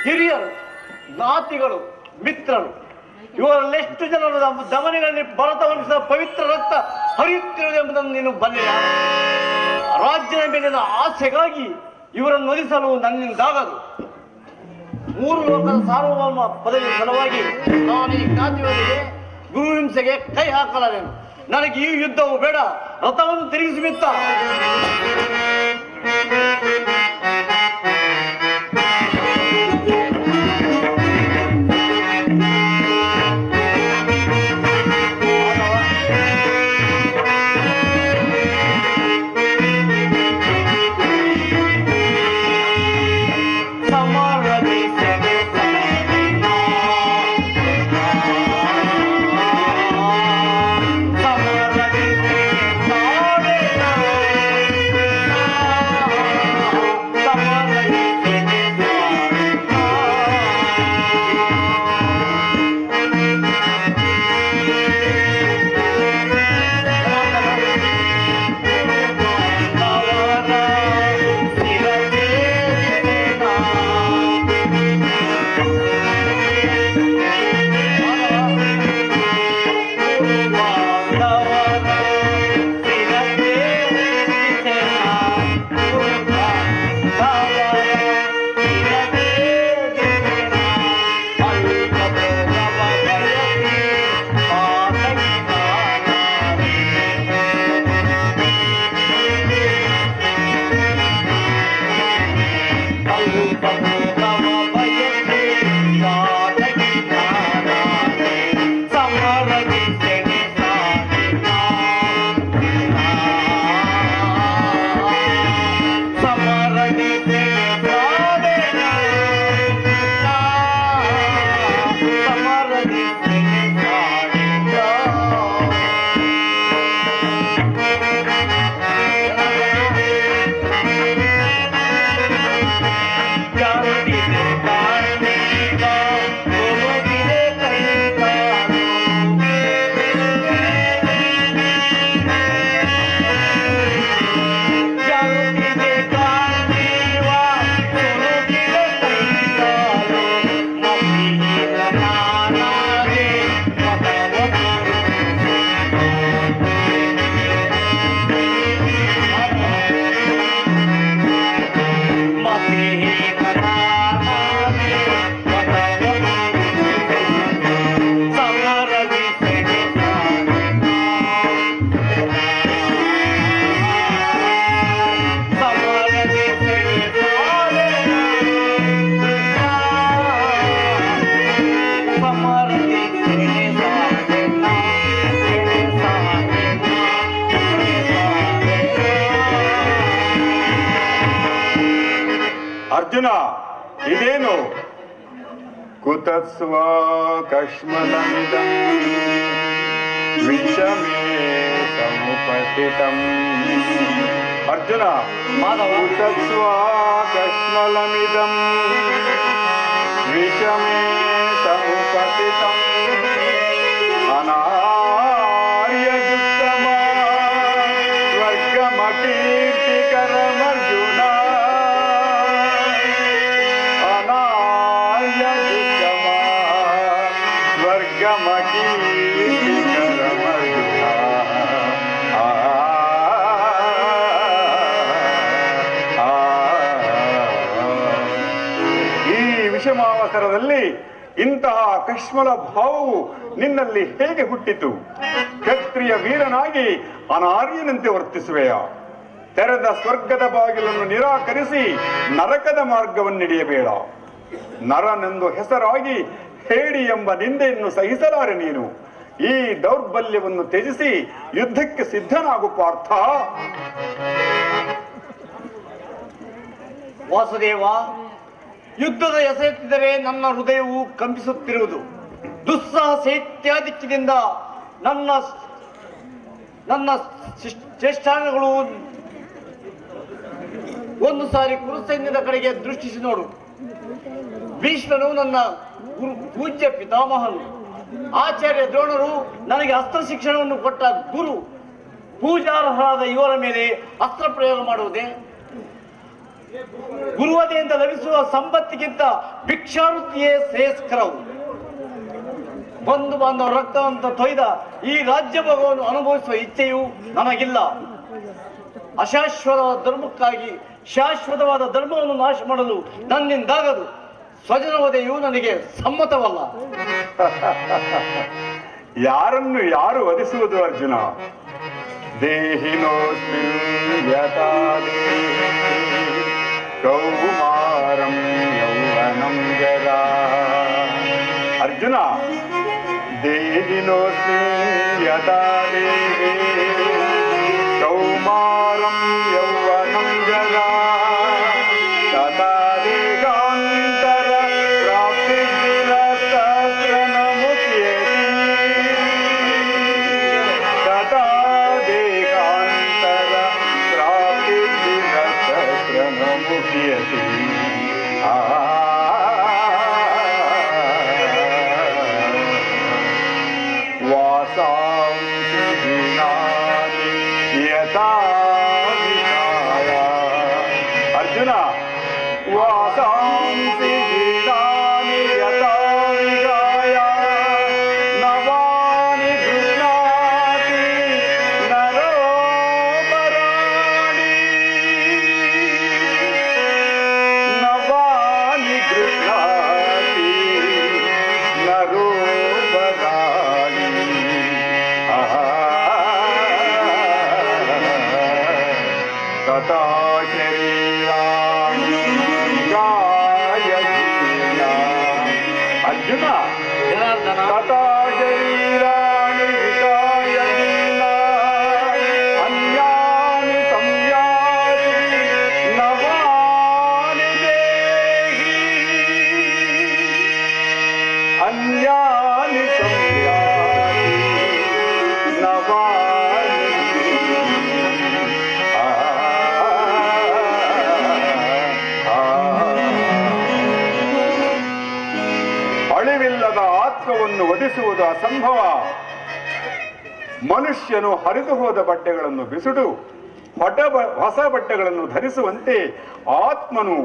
ಹಿರಿಯರು, ಜ್ಞಾತಿಗಳು, ಮಿತ್ರರು. ಇವರಲ್ಲೆಷ್ಟು ಜನರು ದಮನಿಗಳಲ್ಲಿ ಭರತ ವಂಶದ ಪವಿತ್ರ ರಕ್ತ ಹರಿಯುತ್ತಿರುವುದು ಎಂಬುದನ್ನು ನೀನು ಬಲ್ಲೆಯ? ರಾಜ್ಯದ ಮೇಲಿನ ಆಸೆಗಾಗಿ ಇವರನ್ನು ಒಲಿಸಲು ನನ್ನಿಂದಾಗದು. 3 ಲೋಕದ ಸಾರ್ವಭೌಮ ಪದವಿ ಸಲುವಾಗಿ ನಾನು ಈ ಜ್ಞಾತಿಯವರಿಗೆ ಗುರುಹಿಂಸೆಗೆ ಕೈ ಹಾಕಲಾರೆನು. ನನಗೆ ಈ ಯುದ್ಧವು ಬೇಡ. ರಥವನ್ನು ತಿರುಗಿಸಿಬಿತ್ತ. ಅರ್ಜುನ, ಇದೇನು? ಕುತಸ್ವ ಕಶ್ಮಲಮಿದಂ ವಿಷಮೇ ಸಮುಪಸ್ಥಿತಂ. ಅರ್ಜುನ, ಕುತಸ್ವ ಕಶ್ಮಲಮಿದಂ ವಿಷಮೇ ಸಮುಪಸ್ಥಿತಂ. ಅನಾರ್ಯದುತ್ತಮ ಸ್ವರ್ಗಮಕೀರ್ತಿಕರಮರ್ಜುನ. ಅನಾರ್ಯದುತ್ತಮ ಸ್ವರ್ಗಮಕೀರ್ತಿಕರಮರ್ಜುನ. ಈ ವಿಷಮಾವಸರದಲ್ಲಿ ಇಂತಹ ಕಶ್ಮಲ ಭಾವವು ನಿನ್ನಲ್ಲಿ ಹೇಗೆ ಹುಟ್ಟಿತು? ಕ್ಷತ್ರಿಯ ವೀರನಾಗಿ ಅನಾರ್ಯನಂತೆ ವರ್ತಿಸುವೆಯ? ತೆರೆದ ಸ್ವರ್ಗದ ಬಾಗಿಲನ್ನು ನಿರಾಕರಿಸಿ ನರಕದ ಮಾರ್ಗವನ್ನಿಡಿಯಬೇಡ. ನರನೆಂದು ಹೆಸರಾಗಿ ಹೇಳಿ ಎಂಬ ನಿಂದೆಯನ್ನು ಸಹಿಸಲಾರೆ ನೀನು. ಈ ದೌರ್ಬಲ್ಯವನ್ನು ತ್ಯಜಿಸಿ ಯುದ್ಧಕ್ಕೆ ಸಿದ್ಧನಾಗು ಪಾರ್ಥ. ವಾಸುದೇವ, ಯುದ್ಧದ ಹೆಸರೆತ್ತಿದರೆ ನನ್ನ ಹೃದಯವು ಕಂಪಿಸುತ್ತಿರುವುದು. ದುಸ್ಸಾಹಸ ಇತ್ಯಾದಿಕ್ಕಿನಿಂದ ನನ್ನ ಚೇಷ್ಟಾಂಗಗಳು ಒಂದು ಸಾರಿ ಕುರುಸೈನ್ಯದ ಕಡೆಗೆ ದೃಷ್ಟಿಸಿ ನೋಡು. ಭೀಷ್ಮನು ನನ್ನ ಪೂಜ್ಯ ಪಿತಾಮಹನು. ಆಚಾರ್ಯ ದ್ರೋಣರು ನನಗೆ ಅಸ್ತ್ರ ಶಿಕ್ಷಣವನ್ನು ಕೊಟ್ಟ ಗುರು. ಪೂಜಾರ್ಹರಾದ ಇವರ ಮೇಲೆ ಅಸ್ತ್ರ ಪ್ರಯೋಗ ಮಾಡುವುದೇ? ಗುರುವದೆಯಿಂದ ಲಭಿಸುವ ಸಂಪತ್ತಿಗಿಂತ ಭಿಕ್ಷಾವೃತ್ತಿಯೇ ಶ್ರೇಯಸ್ಕರವು. ಬಂಧು ಬಾಂಧವ ರಕ್ತವಂತ ತೊಯ್ದ ಈ ರಾಜ್ಯ ಭೋಗವನ್ನು ಅನುಭವಿಸುವ ಇಚ್ಛೆಯು ನನಗಿಲ್ಲ. ಅಶಾಶ್ವತವಾದ ಧರ್ಮಕ್ಕಾಗಿ ಶಾಶ್ವತವಾದ ಧರ್ಮವನ್ನು ನಾಶ ಮಾಡಲು ನನ್ನಿಂದಾಗದು. ಸ್ವಜನವಧೆಯು ನನಗೆ ಸಮ್ಮತವಲ್ಲ. ಯಾರನ್ನು ಯಾರು ವಧಿಸುವುದು ಅರ್ಜುನ? ದೇಹಿನೋಸ್ಮಿನ್ ಯಥಾ ದೇಹಿ ಕೌಮಾರಂ ಯೌವನಂ ಜರಾ. ಅರ್ಜುನ, ದೇಹಿನೋಸ್ಮಿನ್ ಯಥಾ ದೇಹಿ ಕೌಮಾರಂ ಯೌವನಂ ಜರಾ. ತಥಾ ದೇಹಾಂತರ ಪ್ರಾಪ್ತಿರಸಹಸ್ರನ ಮುಖ್ಯತಿ. ತಥಾ ದೇಹಾಂತರ ಪ್ರಾಪ್ತಿರಸಹಸ್ರನ ಮುಖ್ಯತಿ. ವಾಸಾಂಸಿ ದಿನಾನಿ ಯಥಾ ವಿಹಾಯ. ಅರ್ಜುನ, ವಾಸಾಂಸಿ ದಿನಾನಿ ಯಥಾ ವಿಹಾಯ ನವಾನಿ ಗೃಹ್ಣಾತಿ ನರೋ ಪರಾಣಿ. ನವಾನಿ ಗೃಹ್ಣಾತಿ ನರೋ ಪರಾಣಿ. ತಥಾ ಶರೀರಾಣಿ ಗಾಯತೀನ. ಅರ್ಜುನ, ಜನಾರ್ದನ, ತಥಾ ಶರೀರಾಣಿ ಗಾಯತೀನ ಅನ್ಯಾನಿ ಸಂಯಾತಿ ನವಾನಿ ದೇಹಿ. ಅನ್ಯಾನಿ ಸಂಯಾತಿ ನವಾನಿ ಅಳಿವಿಲ್ಲದ ಆತ್ಮವನ್ನು ವಧಿಸುವುದು ಅಸಂಭವ. ಮನುಷ್ಯನು ಹರಿದು ಹೋದ ಬಟ್ಟೆಗಳನ್ನು ಬಿಸುಡು ಹೊಸ ಬಟ್ಟೆಗಳನ್ನು ಧರಿಸುವಂತೆ ಆತ್ಮನು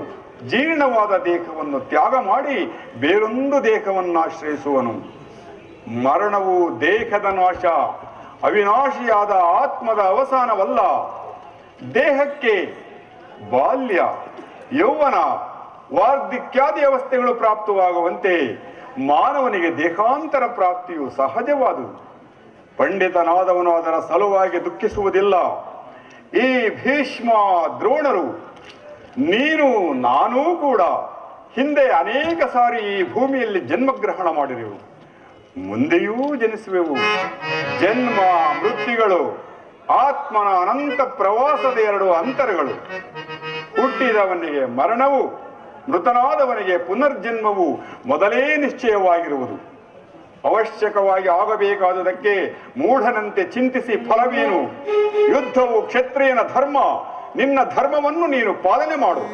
ಜೀರ್ಣವಾದ ದೇಹವನ್ನು ತ್ಯಾಗ ಮಾಡಿ ಬೇರೊಂದು ದೇಹವನ್ನು ಆಶ್ರಯಿಸುವನು. ಮರಣವು ದೇಹದ ನಾಶ, ಅವಿನಾಶಿಯಾದ ಆತ್ಮದ ಅವಸಾನವಲ್ಲ. ದೇಹಕ್ಕೆ ಬಾಲ್ಯ, ಯೌವನ, ವಾರ್ಧಕ್ಯಾದಿ ಅವಸ್ಥೆಗಳು ಪ್ರಾಪ್ತವಾಗುವಂತೆ ಮಾನವನಿಗೆ ದೇಹಾಂತರ ಪ್ರಾಪ್ತಿಯು ಸಹಜವಾದುದು. ಪಂಡಿತನಾದವನು ಅದರ ಸಲುವಾಗಿ ದುಃಖಿಸುವುದಿಲ್ಲ. ಈ ಭೀಷ್ಮ, ದ್ರೋಣರು, ನೀನು, ನಾನೂ ಕೂಡ ಹಿಂದೆ ಅನೇಕ ಸಾರಿ ಈ ಭೂಮಿಯಲ್ಲಿ ಜನ್ಮಗ್ರಹಣ ಮಾಡಿದೆವು, ಮುಂದೆಯೂ ಜನಿಸುವೆವು. ಜನ್ಮ ಮೃತ್ಯುಗಳು ಆತ್ಮನ ಅನಂತ ಪ್ರವಾಸದ ಎರಡು ಅಂತರಗಳು. ಹುಟ್ಟಿದವನಿಗೆ ಮರಣವು, ಮೃತನಾದವನಿಗೆ ಪುನರ್ಜನ್ಮವು ಮೊದಲೇ ನಿಶ್ಚಯವಾಗಿರುವುದು. ಅವಶ್ಯಕವಾಗಿ ಆಗಬೇಕಾದುದಕ್ಕೆ ಮೂಢನಂತೆ ಚಿಂತಿಸಿ ಫಲವೇನು? ಯುದ್ಧವು ಕ್ಷತ್ರಿಯನ ಧರ್ಮ. ನಿನ್ನ ಧರ್ಮವನ್ನು ನೀನು ಪಾಲನೆ ಮಾಡು.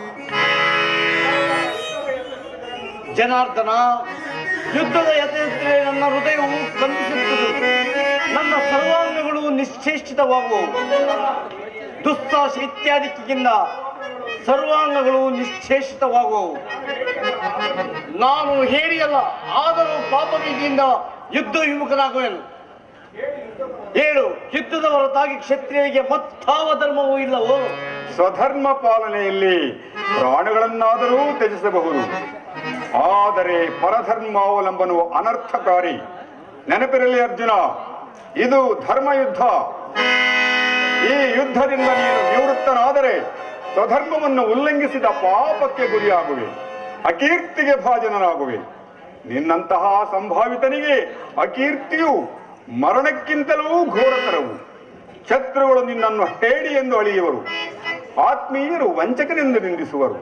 ಜನಾರ್ದನ, ಯುದ್ಧದ ಯಥೇಚ್ಛೆ ನನ್ನ ಹೃದಯವು ಕಂಪಿಸುತ್ತದೆ. ನನ್ನ ಸರ್ವಾಂಗಗಳು ನಿಶ್ಚೇಷ್ಟಿತವಾಗುವವು. ದುಸ್ಸಾಹಸ ಇತ್ಯಾದಿಕ್ಕಿಂತ ಸರ್ವಾಂಗಗಳು ನಿಶ್ಚೇಷಿತವಾಗುವವು. ನಾನು ಹೇಳಿಯಲ್ಲ, ಆದರೂ ಪಾಪವಿಧಿಯಿಂದ ಯುದ್ಧ ವಿಮುಖನಾಗುವೆನು. ಹೇಳು, ಯುದ್ಧದ ಹೊರತಾಗಿ ಕ್ಷತ್ರಿಯರಿಗೆ ಮತ್ತಾವ ಧರ್ಮವೂ ಇಲ್ಲವೋ? ಸ್ವಧರ್ಮ ಪಾಲನೆಯಲ್ಲಿ ಪ್ರಾಣಗಳನ್ನಾದರೂ ತ್ಯಜಿಸಬಹುದು, ಆದರೆ ಪರಧರ್ಮಾವಲಂಬನವು ಅನರ್ಥಕಾರಿ. ನೆನಪಿರಲಿ ಅರ್ಜುನ, ಇದು ಧರ್ಮಯುದ್ಧ. ಈ ಯುದ್ಧದಿಂದ ನೀನು ನಿವೃತ್ತನಾದರೆ ಸ್ವಧರ್ಮವನ್ನು ಉಲ್ಲಂಘಿಸಿದ ಪಾಪಕ್ಕೆ ಗುರಿಯಾಗುವೆ, ಅಕೀರ್ತಿಗೆ ಭಾಜನನಾಗುವೆ. ನಿನ್ನಂತಹ ಸಂಭಾವಿತನಿಗೆ ಅಕೀರ್ತಿಯು ಮರಣಕ್ಕಿಂತಲೂ ಘೋರತರವು. ಶತ್ರುಗಳು ನಿನ್ನನ್ನು ಹೇಡಿ ಎಂದು ಅಳಿಯುವರು, ಆತ್ಮೀಯರು ವಂಚಕನೆಂದು ನಿಂದಿಸುವರು.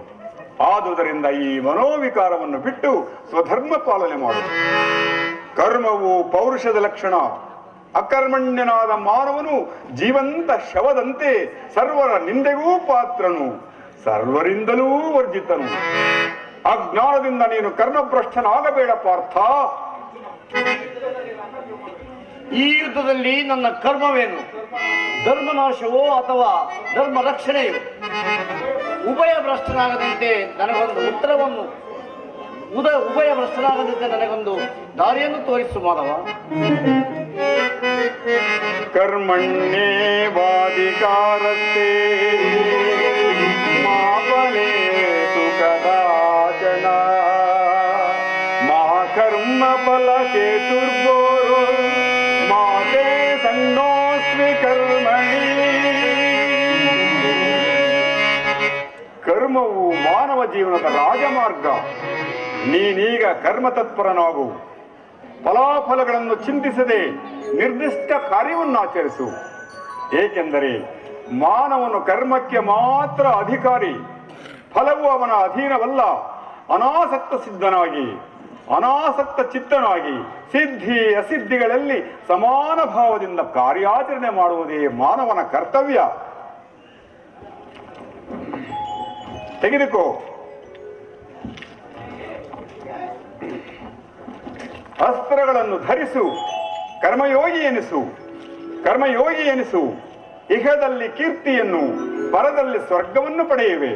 ಆದುದರಿಂದ ಈ ಮನೋವಿಕಾರವನ್ನು ಬಿಟ್ಟು ಸ್ವಧರ್ಮ ಪಾಲನೆ ಮಾಡು. ಕರ್ಮವು ಪೌರುಷದ ಲಕ್ಷಣ. ಅಕರ್ಮಣ್ಯನಾದ ಮಾನವನು ಜೀವಂತ ಶವದಂತೆ ಸರ್ವರ ನಿಂದೆಗೂ ಪಾತ್ರನು, ಸರ್ವರಿಂದಲೂ ವರ್ಜಿತನು. ಅಜ್ಞಾನದಿಂದ ನೀನು ಕರ್ಮಭ್ರಷ್ಟನಾಗಬೇಡ ಪಾರ್ಥ. ಈ ಯುದ್ಧದಲ್ಲಿ ನನ್ನ ಕರ್ಮವೇನು? ಧರ್ಮನಾಶವೋ ಅಥವಾ ಧರ್ಮ ರಕ್ಷಣೆಯೋ? ಉಭಯ ಭ್ರಷ್ಟನಾಗದಂತೆ ನನಗೊಂದು ಉತ್ತರವನ್ನು ಉಭಯ ಭ್ರಷ್ಟನಾಗದಂತೆ ನನಗೊಂದು ದಾರಿಯನ್ನು ತೋರಿಸು ಮಾಧವ. ಕರ್ಮಣ್ಯೇವಾಧಿಕಾರಸ್ತೆ ಮಾ ಫಲೇಷು ಕದಾಚನ ಮಾ ಕರ್ಮ ಫಲಕ್ಕೆ ದುರ್ಬೋರೋ ಮಾತೆ ಸಣ್ಣೋಸ್ಮಿ ಕರ್ಮಣಿ. ಕರ್ಮವು ಮಾನವ ಜೀವನದ ರಾಜಮಾರ್ಗ. ನೀನೀಗ ಕರ್ಮತತ್ಪರನಾಗು. ಫಲಾಫಲಗಳನ್ನು ಚಿಂತಿಸದೆ ನಿರ್ದಿಷ್ಟ ಕಾರ್ಯವನ್ನು ಆಚರಿಸು. ಏಕೆಂದರೆ ಮಾನವನು ಕರ್ಮಕ್ಕೆ ಮಾತ್ರ ಅಧಿಕಾರಿ, ಫಲವು ಅವನ ಅಧೀನವಲ್ಲ. ಅನಾಸಕ್ತ ಚಿತ್ತನಾಗಿ ಸಿದ್ಧಿ ಅಸಿದ್ಧಿಗಳಲ್ಲಿ ಸಮಾನ ಭಾವದಿಂದ ಕಾರ್ಯಾಚರಣೆ ಮಾಡುವುದೇ ಮಾನವನ ಕರ್ತವ್ಯ. ತೆಗೆದುಕೋ. ಅಸ್ತ್ರಗಳನ್ನು ಧರಿಸು, ಕರ್ಮಯೋಗಿ ಎನಿಸು. ಇಹದಲ್ಲಿ ಕೀರ್ತಿಯನ್ನು, ಪರದಲ್ಲಿ ಸ್ವರ್ಗವನ್ನು ಪಡೆಯುವೆ.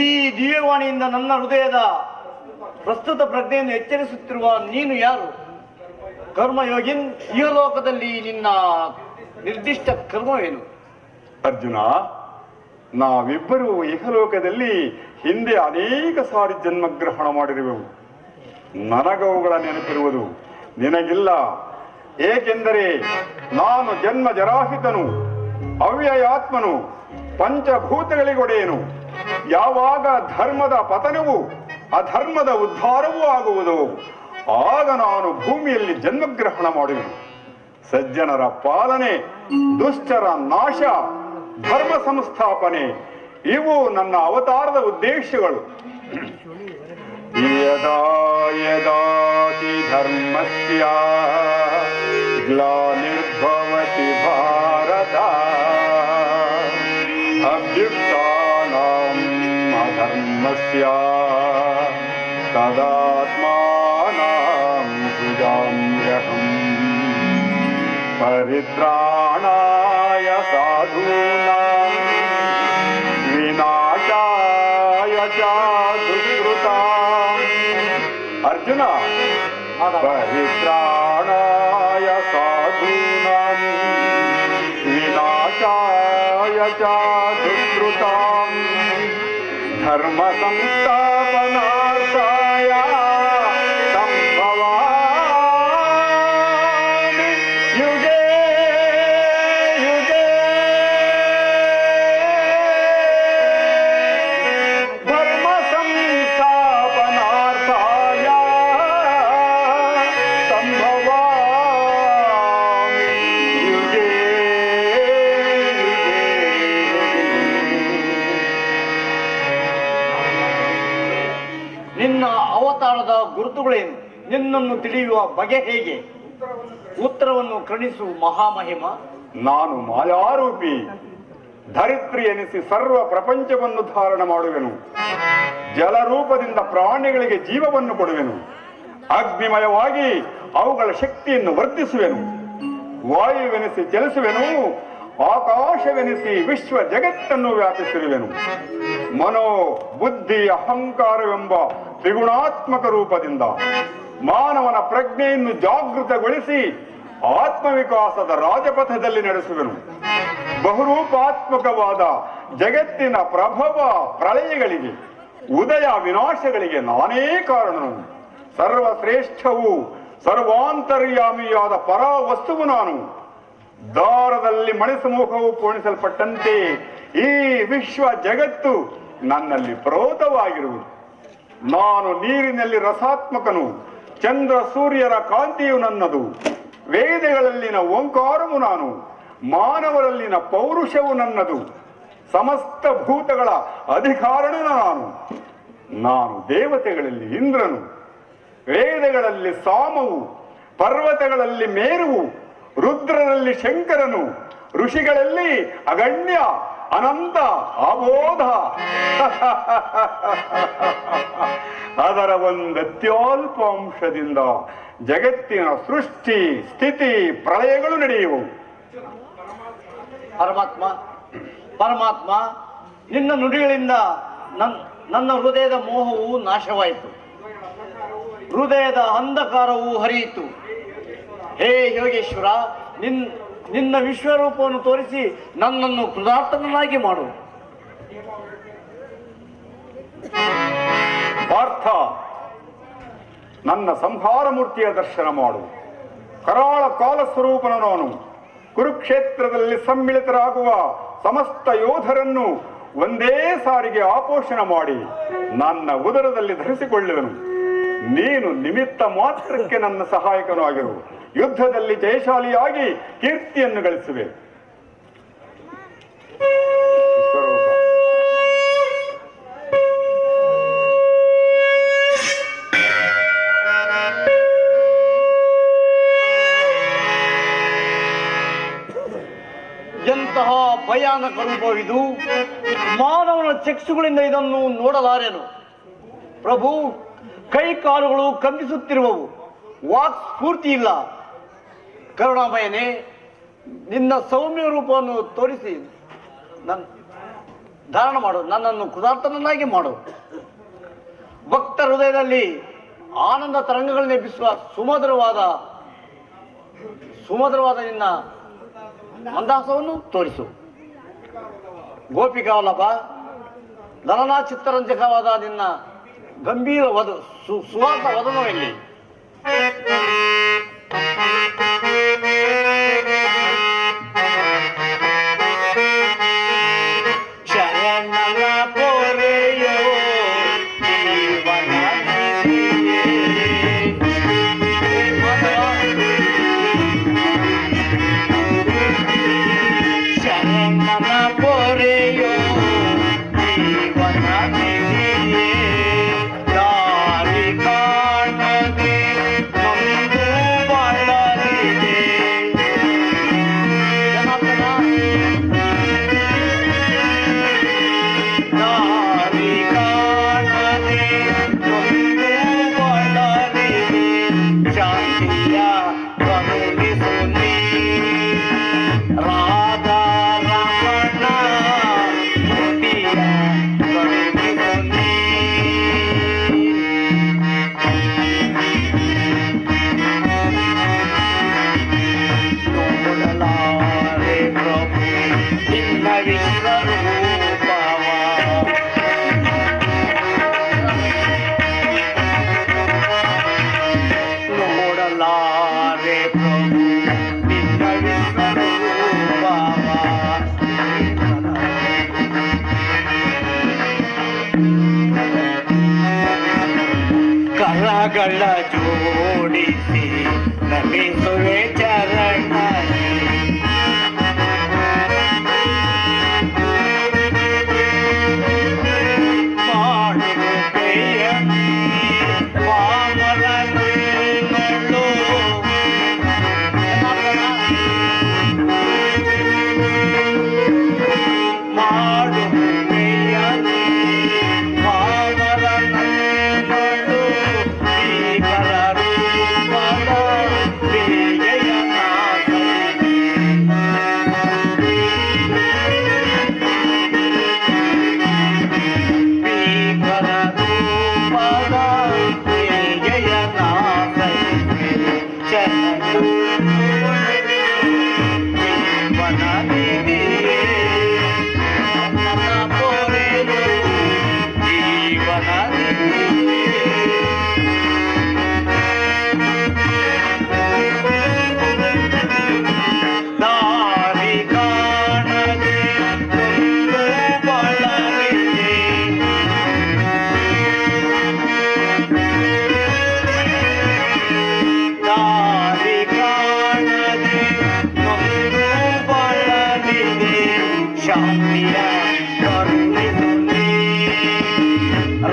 ಈ ದಿವ್ಯವಾಣಿಯಿಂದ ನನ್ನ ಹೃದಯದ ಪ್ರಸ್ತುತ ಪ್ರಜ್ಞೆಯನ್ನು ಎಚ್ಚರಿಸುತ್ತಿರುವ ನೀನು ಯಾರು? ಕರ್ಮಯೋಗಿನ್, ಇಹಲೋಕದಲ್ಲಿ ನಿನ್ನ ನಿರ್ದಿಷ್ಟ ಕರ್ಮವೇನು? ಅರ್ಜುನ, ನಾವಿಬ್ಬರು ಇಹಲೋಕದಲ್ಲಿ ಹಿಂದೆ ಅನೇಕ ಸಾರಿ ಜನ್ಮಗ್ರಹಣ ಮಾಡಿರುವೆವು. ನನಗವುಗಳ ನೆನಪಿರುವುದು, ನಿನಗಿಲ್ಲ. ಏಕೆಂದರೆ ನಾನು ಜನ್ಮ ಜರಾಹಿತನು, ಅವ್ಯಯಾತ್ಮನು, ಪಂಚಭೂತಗಳಿಗೊಡೆಯನು. ಯಾವಾಗ ಧರ್ಮದ ಪತನವು ಅಧರ್ಮದ ಉದ್ಧಾರವೂ ಆಗುವುದು, ಆಗ ನಾನು ಭೂಮಿಯಲ್ಲಿ ಜನ್ಮಗ್ರಹಣ ಮಾಡುವೆನು. ಸಜ್ಜನರ ಪಾಲನೆ, ದುಷ್ಟರ ನಾಶ, ಧರ್ಮ ಸಂಸ್ಥಾಪನೆ ಇವು ನನ್ನ ಅವತಾರದ ಉದ್ದೇಶಗಳು. ಯದಾ ಯದಾತಿ ಧರ್ಮಸ್ಯ ಗ್ಲಾನಿರ್ಭವತಿ ಭಾರತ ಅಭ್ಯುತ್ಥಾನಂ ಅಧರ್ಮಸ್ಯ ತದಾತ್ಮಾನಂ ಸೃಜಾಮ್ಯಹಂ ಪರಿತ್ರಾಣಾಯ ಸಾಧೂನಾಂ ವಿನಾಶಾಯ ಚ ದುಷ್ಕೃತಾಂ. ಅರ್ಜುನ, ಪರಿತ್ರಾಣಾಯ ಸಾಧೂನಾಂ ವಿನಾಶಾಯ ಚ ದುಷ್ಕೃತಾಂ ಧರ್ಮ ಸಂಸ್ಥಾಪನಾರ್ಥಾಯ ಸಂಭವಾಮಿ ಯುಗೇ ಯುಗೇ. ಧರ್ಮ ಸಂಸ್ಥಾಪನಾರ್ಥಾಯ ಸಂಭವಾಮಿ ಯುಗೇ ಯುಗೇ. ಗುರುತುಗಳೇನು? ನಿನ್ನನ್ನು ತಿಳಿಯುವ ಬಗೆ ಹೇಗೆ? ಉತ್ತರವನ್ನು ಕರುಣಿಸು ಮಹಾಮಹಿಮ. ನಾನು ಮಾಯಾರೂಪಿ, ಧರಿತ್ರಿ ಎನಿಸಿ ಸರ್ವ ಪ್ರಪಂಚವನ್ನು ಧಾರಣ ಮಾಡುವೆನು. ಜಲರೂಪದಿಂದ ಪ್ರಾಣಿಗಳಿಗೆ ಜೀವವನ್ನು ಕೊಡುವೆನು. ಅಗ್ನಿಮಯವಾಗಿ ಅವುಗಳ ಶಕ್ತಿಯನ್ನು ವರ್ಧಿಸುವೆನು. ವಾಯುವೆನಿಸಿ ಚಲಿಸುವೆನು. ಆಕಾಶವೆನಿಸಿ ವಿಶ್ವ ಜಗತ್ತನ್ನು ವ್ಯಾಪಿಸಿರುವೆನು. ಮನೋ ಬುದ್ಧಿ ಅಹಂಕಾರವೆಂಬ ತ್ರಿಗುಣಾತ್ಮಕ ರೂಪದಿಂದ ಮಾನವನ ಪ್ರಜ್ಞೆಯನ್ನು ಜಾಗೃತಗೊಳಿಸಿ ಆತ್ಮವಿಕಾಸದ ರಾಜಪಥದಲ್ಲಿ ನಡೆಸುವೆನು. ಬಹುರೂಪಾತ್ಮಕವಾದ ಜಗತ್ತಿನ ಪ್ರಭವ ಪ್ರಳಯಗಳಿಗೆ, ಉದಯ ವಿನಾಶಗಳಿಗೆ ನಾನೇ ಕಾರಣನು. ಸರ್ವಶ್ರೇಷ್ಠವು ಸರ್ವಾಂತರ್ಯಾಮಿಯಾದ ಪರಾವಸ್ತುವು ನಾನು. ದಾರದಲ್ಲಿ ಮಣಿಸಮೂಹವು ಪೋಣಿಸಲ್ಪಟ್ಟಂತೆ ಈ ವಿಶ್ವ ಜಗತ್ತು ನನ್ನಲ್ಲಿ ಪ್ರೋತವಾಗಿರುವುದು. ನಾನು ನೀರಿನಲ್ಲಿ ರಸಾತ್ಮಕನು. ಚಂದ್ರ ಸೂರ್ಯರ ಕಾಂತಿಯು ನನ್ನದು. ವೇದಗಳಲ್ಲಿನ ಓಂಕಾರವು ನಾನು. ಮಾನವರಲ್ಲಿನ ಪೌರುಷವು ನನ್ನದು. ಸಮಸ್ತ ಭೂತಗಳ ಅಧಿಕಾರಣನು ನಾನು ದೇವತೆಗಳಲ್ಲಿ ಇಂದ್ರನು. ವೇದಗಳಲ್ಲಿ ಸಾಮವು, ಪರ್ವತಗಳಲ್ಲಿ ಮೇರುವು, ರುದ್ರರಲ್ಲಿ ಶಂಕರನು, ಋಷಿಗಳಲ್ಲಿ ಅಗಣ್ಯ ಅನಂತ ಅಬೋಧ. ಅದರ ಒಂದು ಅತ್ಯಲ್ಪ ಅಂಶದಿಂದ ಜಗತ್ತಿನ ಸೃಷ್ಟಿ ಸ್ಥಿತಿ ಪ್ರಳಯಗಳು ನಡೆಯುವು. ಪರಮಾತ್ಮ, ನಿನ್ನ ನುಡಿಗಳಿಂದ ನನ್ನ ಹೃದಯದ ಮೋಹವು ನಾಶವಾಯಿತು. ಹೃದಯದ ಅಂಧಕಾರವು ಹರಿಯಿತು. ಹೇ ಯೋಗೇಶ್ವರ, ನಿನ್ನ ವಿಶ್ವರೂಪವನ್ನು ತೋರಿಸಿ ನನ್ನನ್ನು ಕೃತಾರ್ಥನಾಗಿ ಮಾಡು. ಪಾರ್ಥ, ನನ್ನ ಸಂಹಾರ ಮೂರ್ತಿಯ ದರ್ಶನ ಮಾಡು. ಕರಾಳ ಕಾಲ ಸ್ವರೂಪನ ನಾನು. ಕುರುಕ್ಷೇತ್ರದಲ್ಲಿ ಸಮ್ಮಿಳಿತರಾಗುವ ಸಮಸ್ತ ಯೋಧರನ್ನು ಒಂದೇ ಸಾರಿಗೆ ಆಪೋಷಣ ಮಾಡಿ ನನ್ನ ಉದರದಲ್ಲಿ ಧರಿಸಿಕೊಳ್ಳುವೆನು. ನೀನು ನಿಮಿತ್ತ ಮಾತ್ರಕ್ಕೆ ನನ್ನ ಸಹಾಯಕನು ಆಗಿರು. ಯುದ್ಧದಲ್ಲಿ ಜಯಶಾಲಿಯಾಗಿ ಕೀರ್ತಿಯನ್ನು ಗಳಿಸುವೆ. ಎಂತಹ ಭಯಾನಕ ರೂಪವಿದು! ಮಾನವನ ಚಕ್ಷುಗಳಿಂದ ಇದನ್ನು ನೋಡಲಾರೆನು. ಪ್ರಭು, ಕೈ ಕಾಲುಗಳು ಕಂಪಿಸುತ್ತಿರುವವು. ವಾಕ್ ಸ್ಫೂರ್ತಿ ಇಲ್ಲ. ಕರುಣಾಮಯನೇ, ನಿನ್ನ ಸೌಮ್ಯ ರೂಪವನ್ನು ತೋರಿಸಿ ಧಾರಣ ಮಾಡು. ನನ್ನನ್ನು ಕೃತಾರ್ಥನನ್ನಾಗಿ ಮಾಡು. ಭಕ್ತ ಹೃದಯದಲ್ಲಿ ಆನಂದ ತರಂಗಗಳನ್ನು ಎಬ್ಬಿಸುವ ಸುಮಧುರವಾದ ನಿನ್ನ ಮಂದಹಾಸವನ್ನು ತೋರಿಸು. ಗೋಪಿಕಾವಲ್ಲಭ, ಲಲನಾ ಚಿತ್ತರಂಜಕವಾದ ನಿನ್ನ ಗಂಭೀರ ಸುವಾಸ ವದನದಲ್ಲಿ ಕರಗಳ ಜೋಡಿಸಿ ನಮಿಸುವೆ ಚರಣ ಮಾಡುವೆ ವಾಮನ ಶಾಂತಿಯ ಕರುಣಿಸು ನೀ.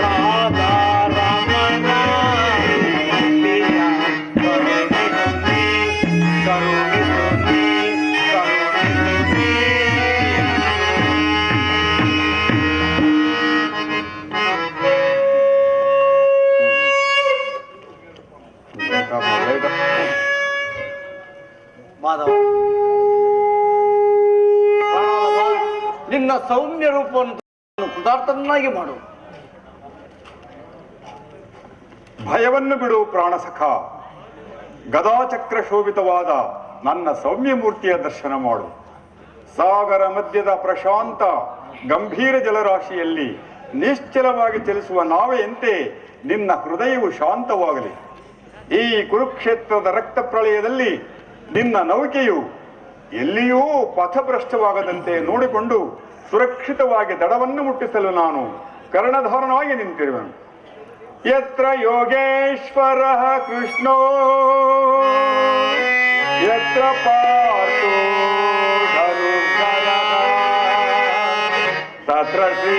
ರಾಧಾ ರಮಣ ಶಾಂತಿಯ ಕರುಣಿಸು ನೀ, ಕರುಣಿಸು ನೀ, ಕರುಣಿಸು ನೀ. ಮಾಧವ, ನಿನ್ನ ಸೌಮ್ಯ ರೂಪವನ್ನು ಕೃತಾರ್ಥನಾಗಿ ಮಾಡು. ಭಯವನ್ನು ಬಿಡು ಪ್ರಾಣಸಖ. ಗದಾಚಕ್ರ ಶೋಭಿತವಾದ ನನ್ನ ಸೌಮ್ಯ ಮೂರ್ತಿಯ ದರ್ಶನ ಮಾಡು. ಸಾಗರ ಮಧ್ಯದ ಪ್ರಶಾಂತ ಗಂಭೀರ ಜಲರಾಶಿಯಲ್ಲಿ ನಿಶ್ಚಲವಾಗಿ ಚಲಿಸುವ ನಾವೆಯಂತೆ ನಿನ್ನ ಹೃದಯವು ಶಾಂತವಾಗಲಿ. ಈ ಕುರುಕ್ಷೇತ್ರದ ರಕ್ತ ಪ್ರಳಯದಲ್ಲಿ ನಿನ್ನ ನೌಕೆಯು ಎಲ್ಲಿಯೂ ಪಥಭ್ರಷ್ಟವಾಗದಂತೆ ನೋಡಿಕೊಂಡು ಸುರಕ್ಷಿತವಾಗಿ ದಡವನ್ನು ಮುಟ್ಟಿಸಲು ನಾನು ಕರ್ಣಧಾರನಾಗಿ ನಿಂತಿರುವೆನು. ಯತ್ರ ಯೋಗೇಶ್ವರ ಕೃಷ್ಣೋ ಯತ್ರ ಪಾರ್ಥೋ ಧನುರ್ಧರಃ ತತ್ರ ಶ್ರೀ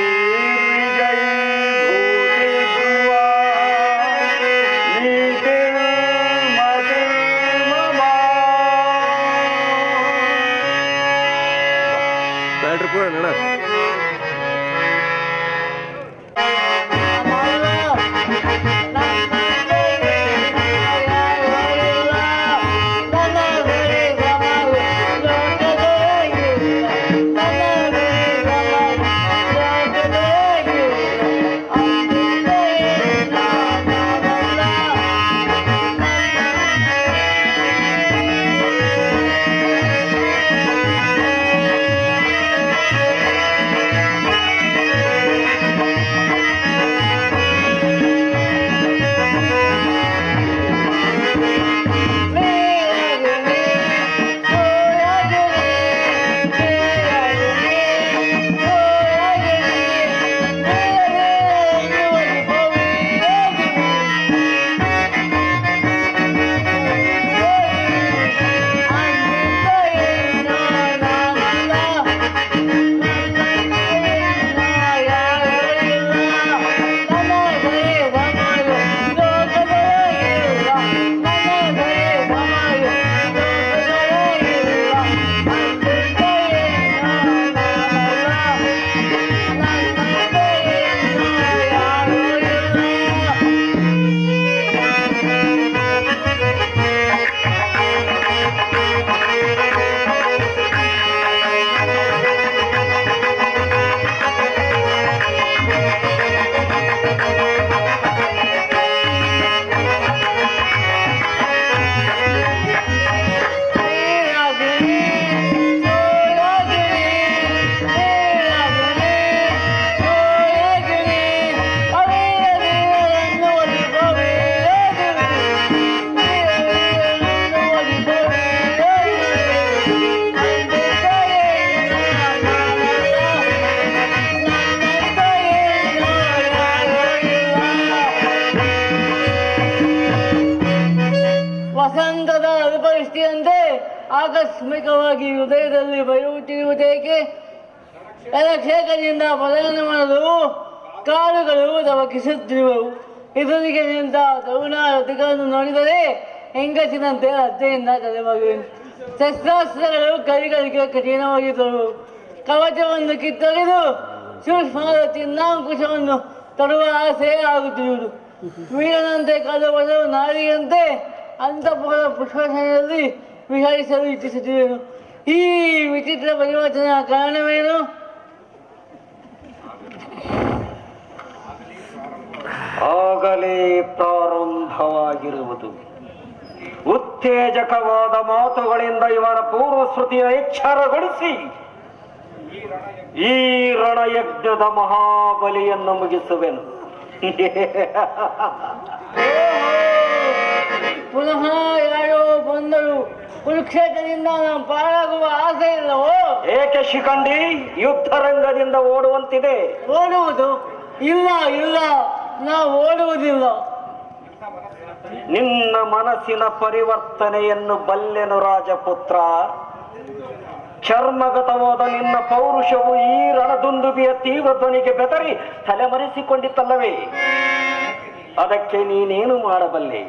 ಆಕಸ್ಮಿಕವಾಗಿ ಹೃದಯದಲ್ಲಿ ಭಯವುತ್ತಿರುವುದೇಕೆ? ಕ್ಷೇತ್ರದಿಂದ ಪ್ರಯಾಣ ಮಾಡಲು ಕಾಲುಗಳು ತವಕಿಸುತ್ತಿರುವವು. ಎದುರಿಗೆ ನಿಂತ ತರುಣ ರಥಿಗಳನ್ನು ನೋಡಿದರೆ ಹೆಂಗಸಿನಂತೆ ಅತ್ತೆಯಿಂದ ತಲೆಬಾಗುವೆನು. ಶಸ್ತ್ರಾಸ್ತ್ರಗಳು ಕೈಗಳಿಗೆ ಕಠಿಣವಾಗಿದ್ದವು. ಕವಚವನ್ನು ಕಿತ್ತೊಗೆದು ಸೂಕ್ಷ್ಮವಾದ ಚಿನ್ನಾಂಕುಶವನ್ನು ತರುವ ಆಸೆ ಆಗುತ್ತಿರುವುದು. ವೀರನಂತೆ ಕದವಲು ನಾರಿಯಂತೆ ಅಂತಃಪುರದ ಪುಷ್ಪಸನೆಯಲ್ಲಿ ವಿಹರಿಸಲು ಇಚ್ಛಿಸುತ್ತಿರುವೆನು. ಈ ವಿಚಿತ್ರ ಪರಿವರ್ತನೆಯ ಕಾರಣವೇನು? ಆಗಲೇ ಪ್ರಾರಂಭವಾಗಿರುವುದು. ಉತ್ತೇಜಕವಾದ ಮಾತುಗಳಿಂದ ಇವನ ಪೂರ್ವಶ್ರುತಿಯ ಎಚ್ಚರಗೊಳಿಸಿ ಈ ರಣಯಜ್ಞದ ಮಹಾಬಲಿಯನ್ನು ಮುಗಿಸುವೆನು. ಪುನಃ ಯಾರೋ ಬಂದರು. ಕುರುಕ್ಷೇತ್ರದಿಂದ ನಾವು ಪಾರಾಗುವ ಆಸೆ ಇಲ್ಲವೋ? ಏಕೆ ಶಿಖಂಡಿ ಯುದ್ಧರಂಗದಿಂದ ಓಡುವಂತಿದೆ? ಓಡುವುದು ಇಲ್ಲ, ಇಲ್ಲ, ನಾವು ಓಡುವುದಿಲ್ಲ. ನಿನ್ನ ಮನಸ್ಸಿನ ಪರಿವರ್ತನೆಯನ್ನು ಬಲ್ಲೆನು ರಾಜಪುತ್ರ. ಚರ್ಮಗತವಾದ ನಿನ್ನ ಪೌರುಷ ಪೌರುಷವು ಈ ರಣದುಂದುಬಿಯ ತೀವ್ರ ಧ್ವನಿಗೆ ಬೆದರಿ ತಲೆಮರೆಸಿಕೊಂಡಿತ್ತಲ್ಲವೇ? ಅದಕ್ಕೆ ನೀನೇನು ಮಾಡಬಲ್ಲೆ?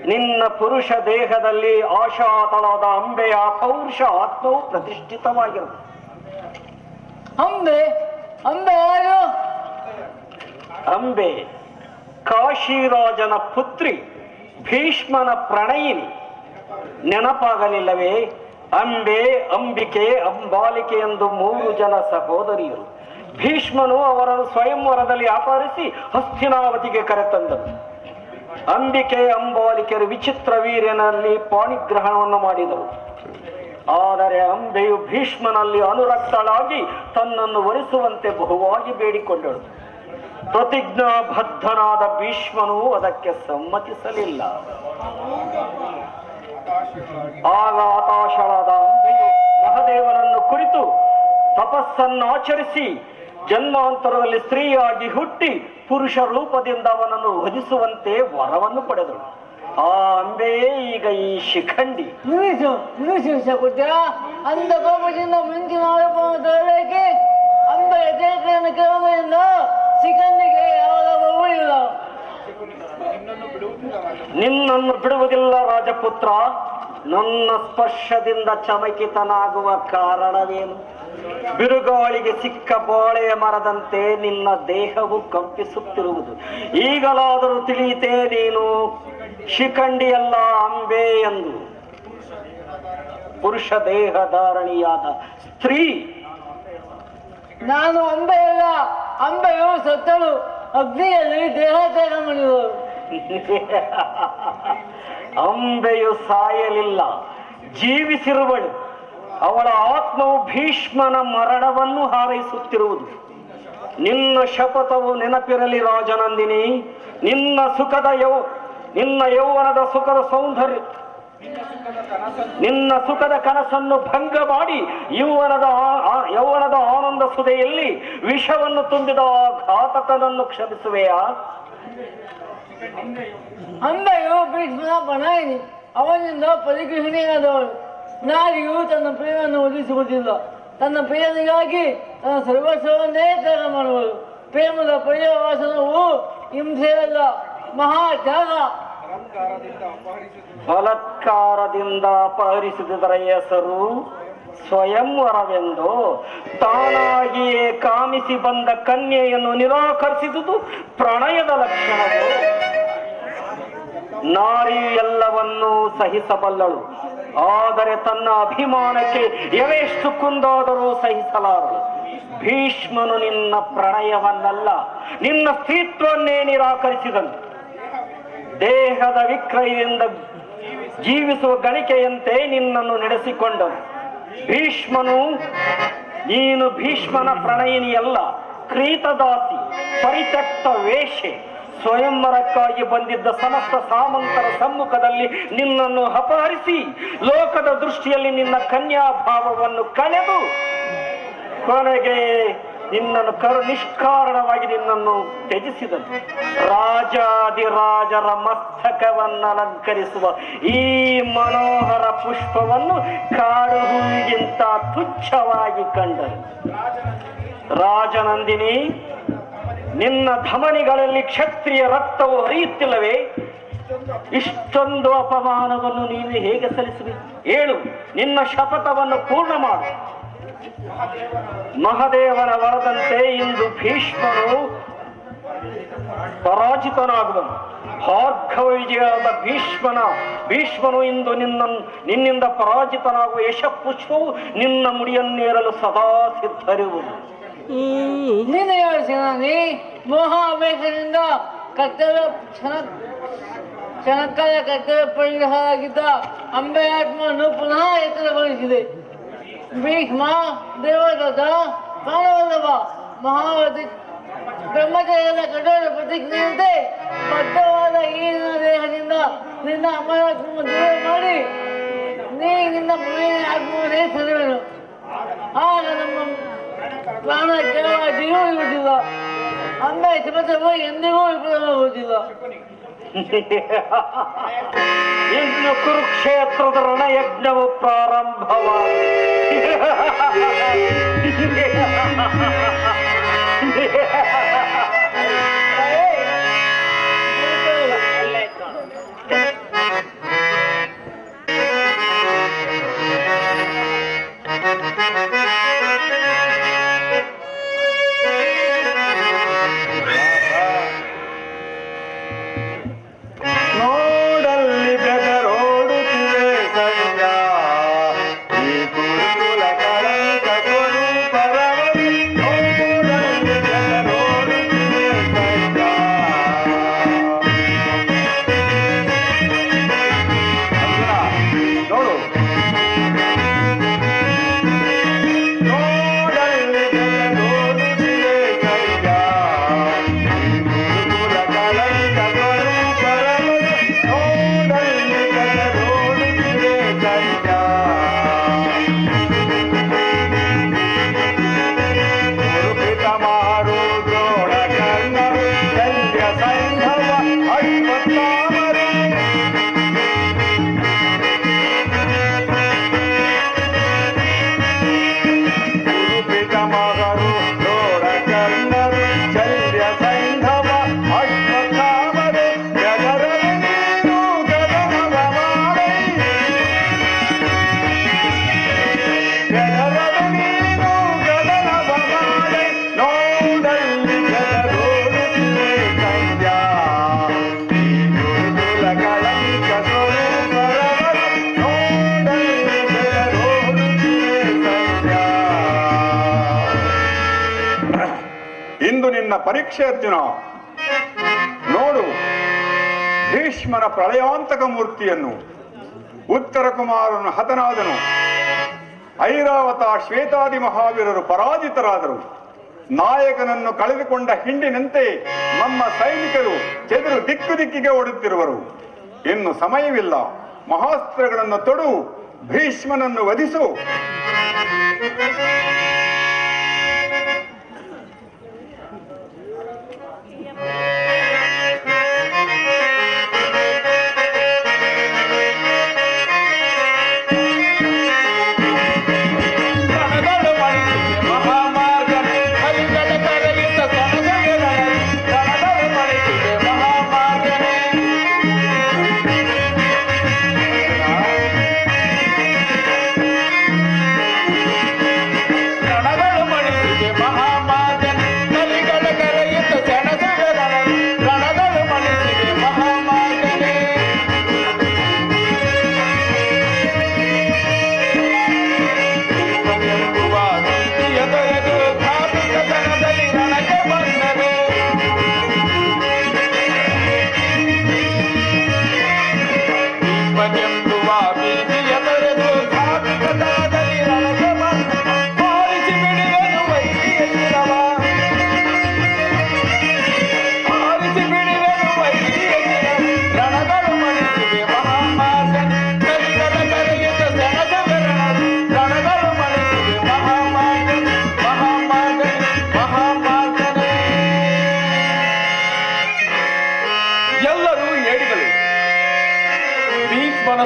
ನಿನ್ನ ಪುರುಷ ದೇಹದಲ್ಲಿ ಆಶಾತಳಾದ ಅಂಬೆಯ ಪೌರುಷ ಆತ್ಮವು ಪ್ರತಿಷ್ಠಿತವಾಗಿರುವುದು. ಅಂಬೆ ಅಂಬೆ ಯಾರು? ಅಂಬೆ ಕಾಶಿರಾಜನ ಪುತ್ರಿ, ಭೀಷ್ಮನ ಪ್ರಣಯಿನಿ. ನೆನಪಾಗಲಿಲ್ಲವೇ? ಅಂಬೆ, ಅಂಬಿಕೆ, ಅಂಬಾಲಿಕೆ ಎಂದು 3 ಜನ ಸಹೋದರಿಯರು. ಭೀಷ್ಮನು ಅವರನ್ನು ಸ್ವಯಂವರದಲ್ಲಿ ಅಪಹರಿಸಿ ಹಸ್ತಿನಾವತಿಗೆ ಕರೆತಂದರು. ಅಂಬಿಕೆ, ಅಂಬಾಲಿಕೆಯರು ವಿಚಿತ್ರ ವೀರ್ಯನಲ್ಲಿ ಪಾಣಿಗ್ರಹಣವನ್ನು ಮಾಡಿದರು. ಆದರೆ ಅಂಬೆಯು ಭೀಷ್ಮನಲ್ಲಿ ಅನುರಕ್ತಳಾಗಿ ತನ್ನನ್ನು ವರಿಸುವಂತೆ ಬಹುವಾಗಿ ಬೇಡಿಕೊಂಡಳು. ಪ್ರತಿಜ್ಞಾಬದ್ಧನಾದ ಭೀಷ್ಮನು ಅದಕ್ಕೆ ಸಮ್ಮತಿಸಲಿಲ್ಲ. ಆಗ ಹತಾಶಳಾದ ಅಂಬೆಯು ಮಹದೇವನನ್ನು ಕುರಿತು ತಪಸ್ಸನ್ನಾಚರಿಸಿ ಜನ್ಮಾಂತರದಲ್ಲಿ ಸ್ತ್ರೀಯಾಗಿ ಹುಟ್ಟಿ ಪುರುಷ ರೂಪದಿಂದ ಅವನನ್ನು ವಧಿಸುವಂತೆ ವರವನ್ನು ಪಡೆದಳು. ಆ ಅಂಬೆಯೇ ಈಗ ಈ ಶಿಖಂಡಿ. ನಿಲ್ಲಿಸು ಶಕುಟ್ಯ. ಅಂದ ಕೋಪದಿಂದ ಮಿಂಚಿನ ಆರೋಪವನ್ನು ತರಬೇಕೆ. ಅಂಬೆಯ ದೇಹವನ್ನು ಕೇಳುವುದರಿಂದ ಶಿಖಂಡಿಗೆ ಯಾವ ಲಾಭವೂ ಇಲ್ಲ. ನಿನ್ನನ್ನು ಬಿಡುವುದಿಲ್ಲ ರಾಜಪುತ್ರ. ನನ್ನ ಸ್ಪರ್ಶದಿಂದ ಚಮಕಿತನಾಗುವ ಕಾರಣವೇನು? ಬಿರುಗಾಳಿಗೆ ಸಿಕ್ಕ ಬಾಳೆಯ ಮರದಂತೆ ನಿನ್ನ ದೇಹವು ಕಂಪಿಸುತ್ತಿರುವುದು. ಈಗಲಾದರೂ ತಿಳಿಯಿತೇ ನೀನು ಶಿಖಂಡಿಯಲ್ಲ ಅಂಬೆ ಎಂದು. ಪುರುಷ ದೇಹಧಾರಣಿಯಾದ ಸ್ತ್ರೀ. ನಾನು ಅಂಬೆಯಲ್ಲ. ಅಂಬೆಯು ಸತ್ತಳು. ಅಗ್ನಿಯಲ್ಲಿ ದೇಹ ತ್ಯಾಗ ಮಾಡಿದಳು. ಅಂಬೆಯು ಸಾಯಲಿಲ್ಲ, ಜೀವಿಸಿರುವಳು. ಅವಳ ಆತ್ಮವು ಭೀಷ್ಮನ ಮರಣವನ್ನು ಹಾರೈಸುತ್ತಿರುವುದು. ನಿನ್ನ ಶಪಥವು ನೆನಪಿರಲಿ ರಾಜನಂದಿನಿ. ನಿನ್ನ ಯೌವನದ ಸುಖದ ಸೌಂದರ್ಯ, ನಿನ್ನ ಸುಖದ ಕನಸನ್ನು ಭಂಗ ಮಾಡಿ ಯೌವನದ ಆನಂದ ಸುದೆಯಲ್ಲಿ ವಿಷವನ್ನು ತುಂಬಿದ ಆ ಘಾತಕನನ್ನು ಕ್ಷಮಿಸುವೆಯಾ? ಅಂಬೆಯು ಭೀಷ್ಮನ ಪ್ರಣಯಿನಿ. ಅವನಿಂದ ಪರಿಗೃಹಿಣಿಯಾದವಳು. ನಾರಿಯು ತನ್ನ ಪ್ರಿಯವನ್ನು ಒಲಿಸುವುದಿಲ್ಲ. ತನ್ನ ಪ್ರಿಯನಿಗಾಗಿ ತನ್ನ ಸರ್ವಸ್ವವನ್ನೇ ತ್ಯಾಗ ಮಾಡುವಳು. ಪ್ರೇಮದ ಪರ್ಯವಾಸನವು ಹಿಂಸೆಯಲ್ಲ, ಮಹಾತ್ಯಾಗ. ಬಲಾತ್ಕಾರದಿಂದ ಅಪಹರಿಸಿದರ ಹೆಸರು ಸ್ವಯಂವರವೆಂದು. ತಾನಾಗಿಯೇ ಕಾಮಿಸಿ ಬಂದ ಕನ್ಯೆಯನ್ನು ನಿರಾಕರಿಸಿದುದು ಪ್ರಣಯದ ಲಕ್ಷಣವು. ನಾರಿ ಎಲ್ಲವನ್ನೂ ಸಹಿಸಬಲ್ಲಳು, ಆದರೆ ತನ್ನ ಅಭಿಮಾನಕ್ಕೆ ಎವೆಷ್ಟು ಕುಂದಾದರೂ ಸಹಿಸಲಾರಳು. ಭೀಷ್ಮನು ನಿನ್ನ ಪ್ರಣಯವನ್ನಲ್ಲ, ನಿನ್ನ ಸ್ಥಿತ್ವನ್ನೇ ನಿರಾಕರಿಸಿದನು. ದೇಹದ ವಿಕ್ರಯದಿಂದ ಜೀವಿಸುವ ಗಣಿಕೆಯಂತೆ ನಿನ್ನನ್ನು ನಡೆಸಿಕೊಂಡನು. ನೀನು ಭೀಷ್ಮನ ಪ್ರಣಯಿನಿಯಲ್ಲ, ಕ್ರೀತದಾಸಿ, ಪರಿತ್ಯಕ್ತ ವೇಷೆ. ಸ್ವಯಂವರಕ್ಕಾಗಿ ಬಂದಿದ್ದ ಸಮಸ್ತ ಸಾಮಂತರ ಸಮ್ಮುಖದಲ್ಲಿ ನಿನ್ನನ್ನು ಅಪಹರಿಸಿ ಲೋಕದ ದೃಷ್ಟಿಯಲ್ಲಿ ನಿನ್ನ ಕನ್ಯಾಭಾವವನ್ನು ಕಳೆದು ಕೊನೆಗೆ ನಿನ್ನನ್ನು ನಿಷ್ಕಾರಣವಾಗಿ ನಿನ್ನನ್ನು ತ್ಯಜಿಸಿದನು. ರಾಜಾದಿರಾಜರ ಮಸ್ತಕವನ್ನಲಂಕರಿಸುವ ಈ ಮನೋಹರ ಪುಷ್ಪವನ್ನು ಕಾಡು ಹೂವಿಗಿಂತ ತುಚ್ಛವಾಗಿ ಕಂಡನು. ರಾಜನಂದಿನಿ, ನಿನ್ನ ಧಮನಿಗಳಲ್ಲಿ ಕ್ಷತ್ರಿಯ ರಕ್ತವು ಹರಿಯುತ್ತಿಲ್ಲವೇ? ಇಷ್ಟೊಂದು ಅಪಮಾನವನ್ನು ನೀನು ಹೇಗೆ ಸಲ್ಲಿಸುವೆ? ಹೇಳು, ನಿನ್ನ ಶಪಥವನ್ನು ಪೂರ್ಣ ಮಾಡು. ಮಹದೇವನ ವರದಂತೆ ಇಂದು ಪರಾಜಿತನಾಗುವನು. ಭಾರ್ಗವ ವಿಜಯದ ಭೀಷ್ಮನು ಇಂದು ನಿನ್ನಿಂದ ಪರಾಜಿತನಾಗುವ ಯಶಪುಷ್ಪವು ನಿನ್ನ ಮುಡಿಯನ್ನೇರಲು ಸದಾ ಸಿದ್ಧರಿರುವುದು. ನೀನು ಯೋಚನೆ ಮೋಹಾವೇಶದಿಂದ ಕ್ಷಣಕಾಲ ಕರ್ತವ್ಯ ಪರಿಹಾರಾಗಿದ್ದ ಅಂಬೆಯಾತ್ಮವನ್ನು ಪುನಃ ಎತ್ತರಗೊಳಿಸಿದೆ. ಭೀಷ್ಮ, ದೇವದತ್ತ, ಕಾಣವಲ್ಲವ, ಮಹಾವತಿ ಬ್ರಹ್ಮಚರ್ಯದ ಕಠೋರ ಪ್ರತಿಜ್ಞೆಯಂತೆ ಬದ್ಧವಾದ ಈ ನಿನ್ನ ದೇಹದಿಂದ ನಿನ್ನ ಅಮರಾತ್ಮ ದೂರ ಮಾಡಿ ನಿನ್ನ ಆತ್ಮವನ್ನೇ ಸರಿವೆನು. ಆಗ ನಮ್ಮ ಪ್ರಾಣ ಕೇವಲ ಜೀವ ಇರುವುದಿಲ್ಲ. ಅಂಬೆ ಶಪಥವು ಎಂದಿಗೂ ವಿಫಲವಾಗುವುದಿಲ್ಲ. ಇನ್ನು ಕುರುಕ್ಷೇತ್ರದ ರಣಯಜ್ಞವು ಪ್ರಾರಂಭವಾಗಿದೆ. ಇಂದು ನಿನ್ನ ಪರೀಕ್ಷೆ ಅರ್ಜುನ. ನೋಡು, ಭೀಷ್ಮನ ಪ್ರಳಯಾಂತಕ ಮೂರ್ತಿಯನ್ನು. ಉತ್ತರ ಕುಮಾರನು ಹತನಾದನು. ಐರಾವತ ಶ್ವೇತಾದಿ ಮಹಾವೀರರು ಪರಾಜಿತರಾದರು. ನಾಯಕನನ್ನು ಕಳೆದುಕೊಂಡ ಹಿಂಡಿನಂತೆ ನಮ್ಮ ಸೈನಿಕರು ಚೆದರು ದಿಕ್ಕು ದಿಕ್ಕಿಗೆ ಓಡುತ್ತಿರುವರು. ಇನ್ನು ಸಮಯವಿಲ್ಲ. ಮಹಾಸ್ತ್ರಗಳನ್ನು ತೊಡು, ಭೀಷ್ಮನನ್ನು ವಧಿಸು.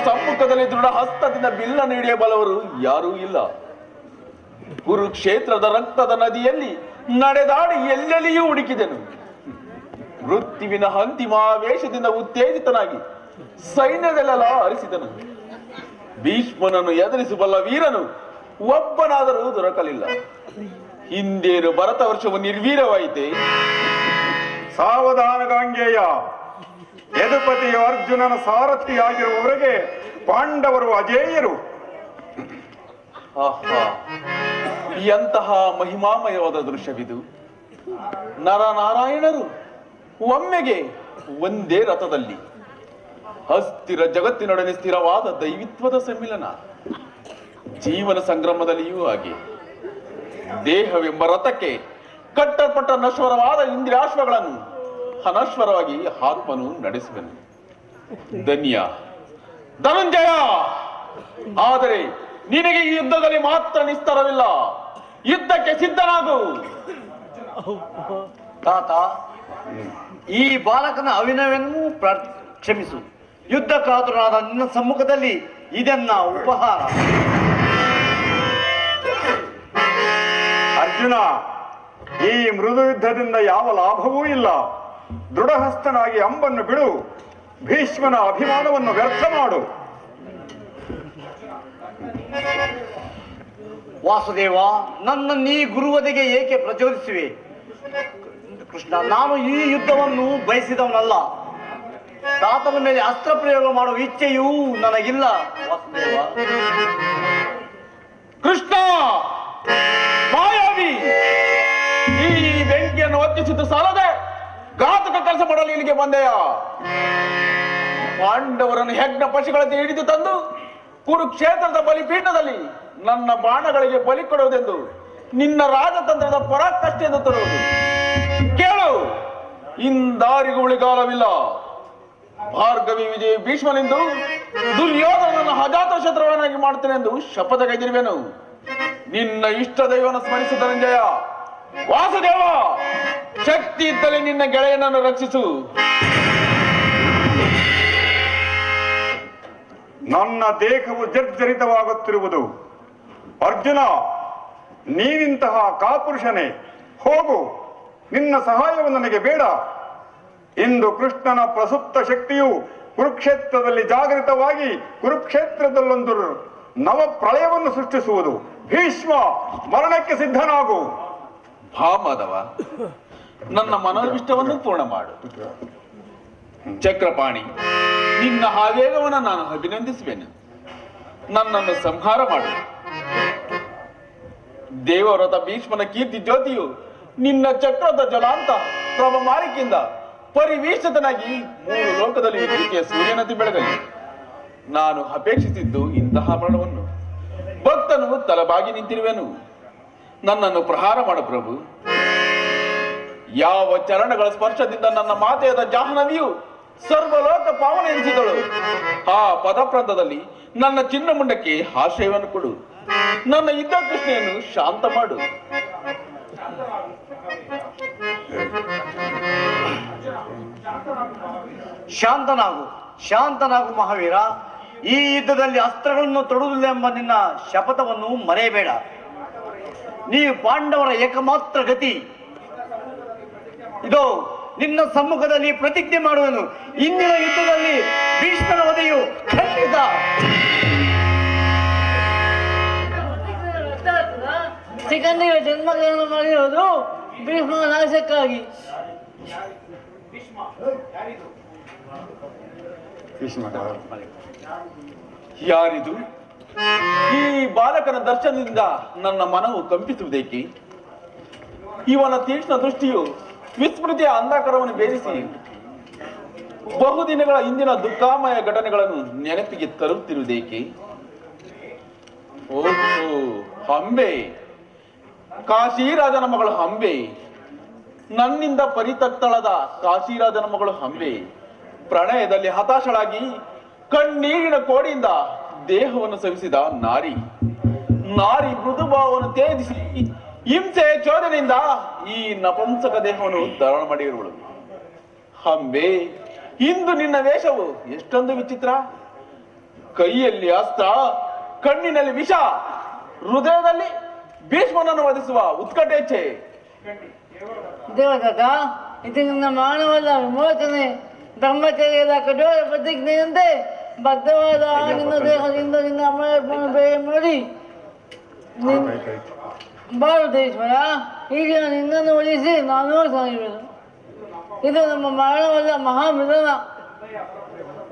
ಸಮ್ಮುಖದಲ್ಲಿ ದೃಢ ಹಸ್ತದಿಂದ ಬಿಲ್ಲ ನೀಡಿಯ ಬಲವರು ಯಾರೂ ಇಲ್ಲ. ಕುರುಕ್ಷೇತ್ರದ ರಕ್ತದ ನದಿಯಲ್ಲಿ ನಡೆದಾಡಿ ಎಲ್ಲೆಲ್ಲಿಯೂ ಹುಡುಕಿದೆನು. ಮೃತ್ಯುವಿನ ಅಂತಿಮ ಆವೇಶದಿಂದ ಉತ್ತೇಜಿತನಾಗಿ ಸೈನ್ಯದಲ್ಲೆಲ್ಲ ಹರಿಸಿದನು. ಭೀಷ್ಮನನ್ನು ಎದುರಿಸಬಲ್ಲ ವೀರನು ಒಬ್ಬನಾದರೂ ದೊರಕಲಿಲ್ಲ. ಹಿಂದೇನು ಭರತ ವರ್ಷವು ನಿರ್ವೀರವಾಯಿತೆ. ಸಾವಧಾನ ಗಾಂಗೇಯ. ಯದುಪತಿಯು ಅರ್ಜುನನ ಸಾರಥಿಯಾಗಿರುವವರೆಗೆ ಪಾಂಡವರು ಅಜೇಯರು. ಎಂತಹ ಮಹಿಮಾಮಯವಾದ ದೃಶ್ಯವಿದು. ನರನಾರಾಯಣರು ಒಮ್ಮೆಗೆ ಒಂದೇ ರಥದಲ್ಲಿ ಅಸ್ಥಿರ ಜಗತ್ತಿನೊಡನೆ ಸ್ಥಿರವಾದ ದೈವಿತ್ವದ ಸಮ್ಮಿಲನ. ಜೀವನ ಸಂಗ್ರಾಮದಲ್ಲಿಯೂ ಹಾಗೆ ದೇಹವೆಂಬ ರಥಕ್ಕೆ ಕಟ್ಟಲ್ಪಟ್ಟ ನಶ್ವರವಾದ ಇಂದ್ರಿಯಾಶ್ವಗಳನ್ನು ಅನಶ್ವರವಾಗಿ ಆತ್ಮನು ನಡೆಸುವನು. ಧನ್ಯ ಧನಂಜಯ. ಆದರೆ ನಿನಗೆ ಈ ಯುದ್ಧದಲ್ಲಿ ಮಾತ್ರ ನಿಸ್ತರವಿಲ್ಲ. ಯುದ್ಧಕ್ಕೆ ಸಿದ್ಧನಾಗು. ತಾತ, ಈ ಬಾಲಕನ ಅವಿನಯವನ್ನು ಕ್ಷಮಿಸು. ಯುದ್ಧ ಕಾತುರನಾದ ನಿನ್ನ ಸಮ್ಮುಖದಲ್ಲಿ ಇದನ್ನ ಉಪಹಾರ. ಅರ್ಜುನ, ಈ ಮೃದು ಯುದ್ಧದಿಂದ ಯಾವ ಲಾಭವೂ ಇಲ್ಲ. ದೃಢಹಸ್ತನಾಗಿ ಅಂಬನ್ನು ಬಿಡು. ಭೀಷ್ಮನ ಅಭಿಮಾನವನ್ನು ವ್ಯರ್ಥ ಮಾಡು. ವಾಸುದೇವ, ನನ್ನ ನೀ ಗುರುವದೆಗೆ ಏಕೆ ಪ್ರಚೋದಿಸುವೆ? ಕೃಷ್ಣ, ನಾನು ಈ ಯುದ್ಧವನ್ನು ಬಯಸಿದವನಲ್ಲ. ತಾತನ ಮೇಲೆ ಅಸ್ತ್ರ ಪ್ರಯೋಗ ಮಾಡುವ ಇಚ್ಛೆಯೂ ನನಗಿಲ್ಲ ವಾಸುದೇವ. ಕೃಷ್ಣ ಮಾಯಾವಿ, ಈ ಬೆಂಕಿಯನ್ನು ಹೊತ್ತಿಸಿದ್ದು ಸಾಲದೆ ಘಾತಕ ಕೆಲಸ ಮಾಡಲು ಇಲ್ಲಿಗೆ ಬಂದೆಯ. ಪಾಂಡವರನ್ನು ಹೆಗ್ನ ಪಶುಗಳಂತೆ ಹಿಡಿದು ತಂದು ಕುರುಕ್ಷೇತ್ರದ ಬಲಿಪೀಠದಲ್ಲಿ ನನ್ನ ಬಾಣಗಳಿಗೆ ಬಲಿ ಕೊಡುವುದೆಂದು ನಿನ್ನ ರಾಜತಂತ್ರದ ಪರಾಕಷ್ಟೆಂದು ತರುವುದು. ಕೇಳು, ಇಂದಾರಿಗೂ ಉಳಿಗಾಲವಿಲ್ಲ. ಭಾರ್ಗವಿ ವಿಜಯ ಭೀಷ್ಮನೆಂದು ದುರ್ಯೋಧನನ್ನು ಅಜಾತ ಶತ್ರುವನ್ನಾಗಿ ಮಾಡ್ತೇನೆಂದು ಶಪಥಗೈದಿರುವೆನು. ನಿನ್ನ ಇಷ್ಟ ದೈವವನ್ನು ಸ್ಮರಿಸು ಧನಂಜಯ. ವಾಸುದೇವ, ಶಕ್ತಿ ಇದ್ದಲ್ಲಿ ನಿನ್ನ ಗೆಳೆಯನನ್ನು ರಕ್ಷಿಸು. ನನ್ನ ದೇಹವು ಜರ್ಜರಿತವಾಗುತ್ತಿರುವುದು. ಅರ್ಜುನ, ನೀನಿಂತಹ ಕಾಪುರುಷನೇ. ಹೋಗು, ನಿನ್ನ ಸಹಾಯವು ನನಗೆ ಬೇಡ. ಇಂದು ಕೃಷ್ಣನ ಪ್ರಸುಪ್ತ ಶಕ್ತಿಯು ಕುರುಕ್ಷೇತ್ರದಲ್ಲಿ ಜಾಗೃತವಾಗಿ ಕುರುಕ್ಷೇತ್ರದಲ್ಲೊಂದು ನವ ಪ್ರಳಯವನ್ನು ಸೃಷ್ಟಿಸುವುದು. ಭೀಷ್ಮ, ಮರಣಕ್ಕೆ ಸಿದ್ಧನಾಗು. ಮಾಧವ, ನನ್ನ ಮನೋವಿಷ್ಟವನ್ನು ಪೂರ್ಣ ಮಾಡು. ಚಕ್ರಪಾಣಿ, ನಿನ್ನ ಆವೇಗವನ್ನು ನಾನು ಅಭಿನಂದಿಸುವೆನು. ನನ್ನನ್ನು ಸಂಹಾರ ಮಾಡು. ದೇವವ್ರತ ಭೀಷ್ಮನ ಕೀರ್ತಿ ಜ್ಯೋತಿಯು ನಿನ್ನ ಚಕ್ರದ ಜಲಾಂತ ಪ್ರಭಮಾರಿಕೆಯಿಂದ ಪರಿವೀಕ್ಷಿತನಾಗಿ 3 ಲೋಕದಲ್ಲಿ ಈ ರೀತಿಯ ಸೂರ್ಯನಂತೆ ಬೆಳಗಲಿ. ನಾನು ಅಪೇಕ್ಷಿಸಿದ್ದು ಇಂತಹ ಮರಣವನ್ನು. ಭಕ್ತನು ತಲೆಬಾಗಿ ನಿಂತಿರುವೆನು. ನನ್ನನ್ನು ಪ್ರಹಾರ ಮಾಡು ಪ್ರಭು. ಯಾವ ಚರಣಗಳ ಸ್ಪರ್ಶದಿಂದ ನನ್ನ ಮಾತೆಯಾದ ಜಾಹ್ನವಿಯು ಸರ್ವಲೋಕ ಪಾವನ ಎನಿಸಿದಳು, ಆ ಪದಪ್ರಾಂತದಲ್ಲಿ ನನ್ನ ಚಿನ್ನ ಮುಂಡಕ್ಕೆ ಆಶ್ರಯವನ್ನು ಕೊಡು. ನನ್ನ ಯುದ್ಧ ಕೃಷ್ಣೆಯನ್ನು ಶಾಂತ ಮಾಡು. ಶಾಂತನಾಗು ಮಹಾವೀರ. ಈ ಯುದ್ಧದಲ್ಲಿ ಅಸ್ತ್ರಗಳನ್ನು ತೊಡುವುದಿಲ್ಲ ಎಂಬ ನಿನ್ನ ಶಪಥವನ್ನು ಮರೆಯಬೇಡ. ನೀವು ಪಾಂಡವರ ಏಕಮಾತ್ರ ಗತಿ. ಇದು ನಿನ್ನ ಸಮ್ಮುಖದಲ್ಲಿ ಪ್ರತಿಜ್ಞೆ ಮಾಡುವನು. ಇಂದಿನ ಯುದ್ಧದಲ್ಲಿ ಭೀಷ್ಮನ ವಧೆಯು ಖಂಡಿತ. ಶಿಖಂಡಿಯ ಜನ್ಮಗಳನ್ನು ಮಾಡಿರೋದು ಭೀಷ್ಮನ ನಾಶಕ್ಕಾಗಿ. ಯಾರಿದು? ಈ ಬಾಲಕನ ದರ್ಶನದಿಂದ ನನ್ನ ಮನವು ಕಂಪಿಸುವುದೇಕೆ? ಇವನ ತೀಕ್ಷ್ಣ ದೃಷ್ಟಿಯು ವಿಸ್ಮೃತಿಯ ಅಂಧಕಾರವನ್ನು ಬೇರಿಸಿ ಬಹುದಿನಗಳ ಹಿಂದಿನ ದುಃಖಾಮಯ ಘಟನೆಗಳನ್ನು ನೆನಪಿಗೆ ತರುತ್ತಿರುವುದೇಕೆ? ಓಹೋ, ಅಂಬೆ, ಕಾಶಿರಾಜನ ಮಗಳು ಅಂಬೆ, ನನ್ನಿಂದ ಪರಿತಕ್ತಳದ ಕಾಶಿರಾಜನ ಮಗಳು ಅಂಬೆ, ಪ್ರಣಯದಲ್ಲಿ ಹತಾಶಳಾಗಿ ಕಣ್ಣೀರಿನ ಕೋಡಿಯಿಂದ ದೇಹವನ್ನು ಸವಿಸಿದ ನಾರಿ ಮೃದುಭಾವವನ್ನು ತೇಜಿಸಿ ಹಿಂಸೆ ಚೋದನೆಯಿಂದ ಈ ನಪುಂಸಕ ದೇಹವನ್ನು ಧಾರಣ ಮಾಡಿರುವಳು. ಅಂಬೆ, ಇಂದು ನಿನ್ನ ವೇಷವು ಎಷ್ಟೊಂದು ವಿಚಿತ್ರ. ಕೈಯಲ್ಲಿ ಅಸ್ತ್ರ, ಕಣ್ಣಿನಲ್ಲಿ ವಿಷ, ಹೃದಯದಲ್ಲಿ ಭೀಷ್ಮನನ್ನು ವಧಿಸುವ ಉತ್ಕಟೇಚ್ಛೆ. ದೇವದತ್ತ, ಇದು ನನ್ನ ಮಾನವಲ್ಲ ವಿಮೋಚನೆ. ಬ್ರಹ್ಮಚರ್ಯದ ಕಠೋರ ಪ್ರತಿಜ್ಞೆಯಂತೆ ಬದ್ಧವಾದ ನಿನ್ನ ದೇಹದಿಂದ ನಿನ್ನ ಅಮರತ್ವವನ್ನು ಬೇರೆ ಮಾಡಿ ಭಾರತೇಶ್ವರ, ಈಗ ನಿನ್ನನ್ನು ಉಳಿಸಿ ನಾನೂ ಸಾಯುವೆನು. ಇದು ನಮ್ಮ ಮರಣವಲ್ಲ, ಮಹಾಮಿಲನ.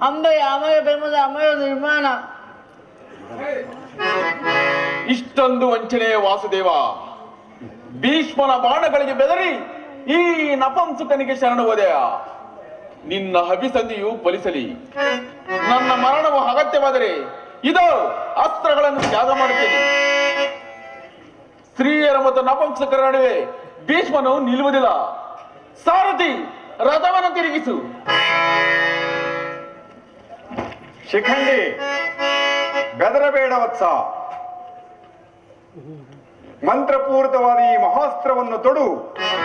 ಅಂಬೆಯ ಅಮರ ಪ್ರೇಮದ ಅಮರ ನಿರ್ಮಾಣ. ಇಷ್ಟೊಂದು ವಂಚನೆಯ ವಾಸುದೇವ, ಭೀಷ್ಮನ ಬಾಣಗಳಿಗೆ ಬೆದರಿ ಈ ನಪಂಸಕನಿಗೆ ಶರಣ ಹೋದೆಯ? ನಿನ್ನ ಅಭಿಸಂಧಿಯು ಫಲಿಸಲಿ. ನನ್ನ ಮರಣವು ಅಗತ್ಯವಾದರೆ ಇದೋ ಅಸ್ತ್ರಗಳನ್ನು ತ್ಯಾಗ ಮಾಡುತ್ತೇನೆ. ಸ್ತ್ರೀಯರ ಮತ್ತು ನಪಂಸಕರ ನಡುವೆ ಭೀಷ್ಮನು ನಿಲ್ಲುವುದಿಲ್ಲ. ಸಾರಥಿ, ರಥವನ್ನು ತಿರುಗಿಸು. ಶಿಖಂಡಿ, ಬೆದರಬೇಡ ವತ್ಸ. ಮಂತ್ರಪೂರಿತವಾದ ಈ ಮಹಾಸ್ತ್ರವನ್ನು ತೊಡು,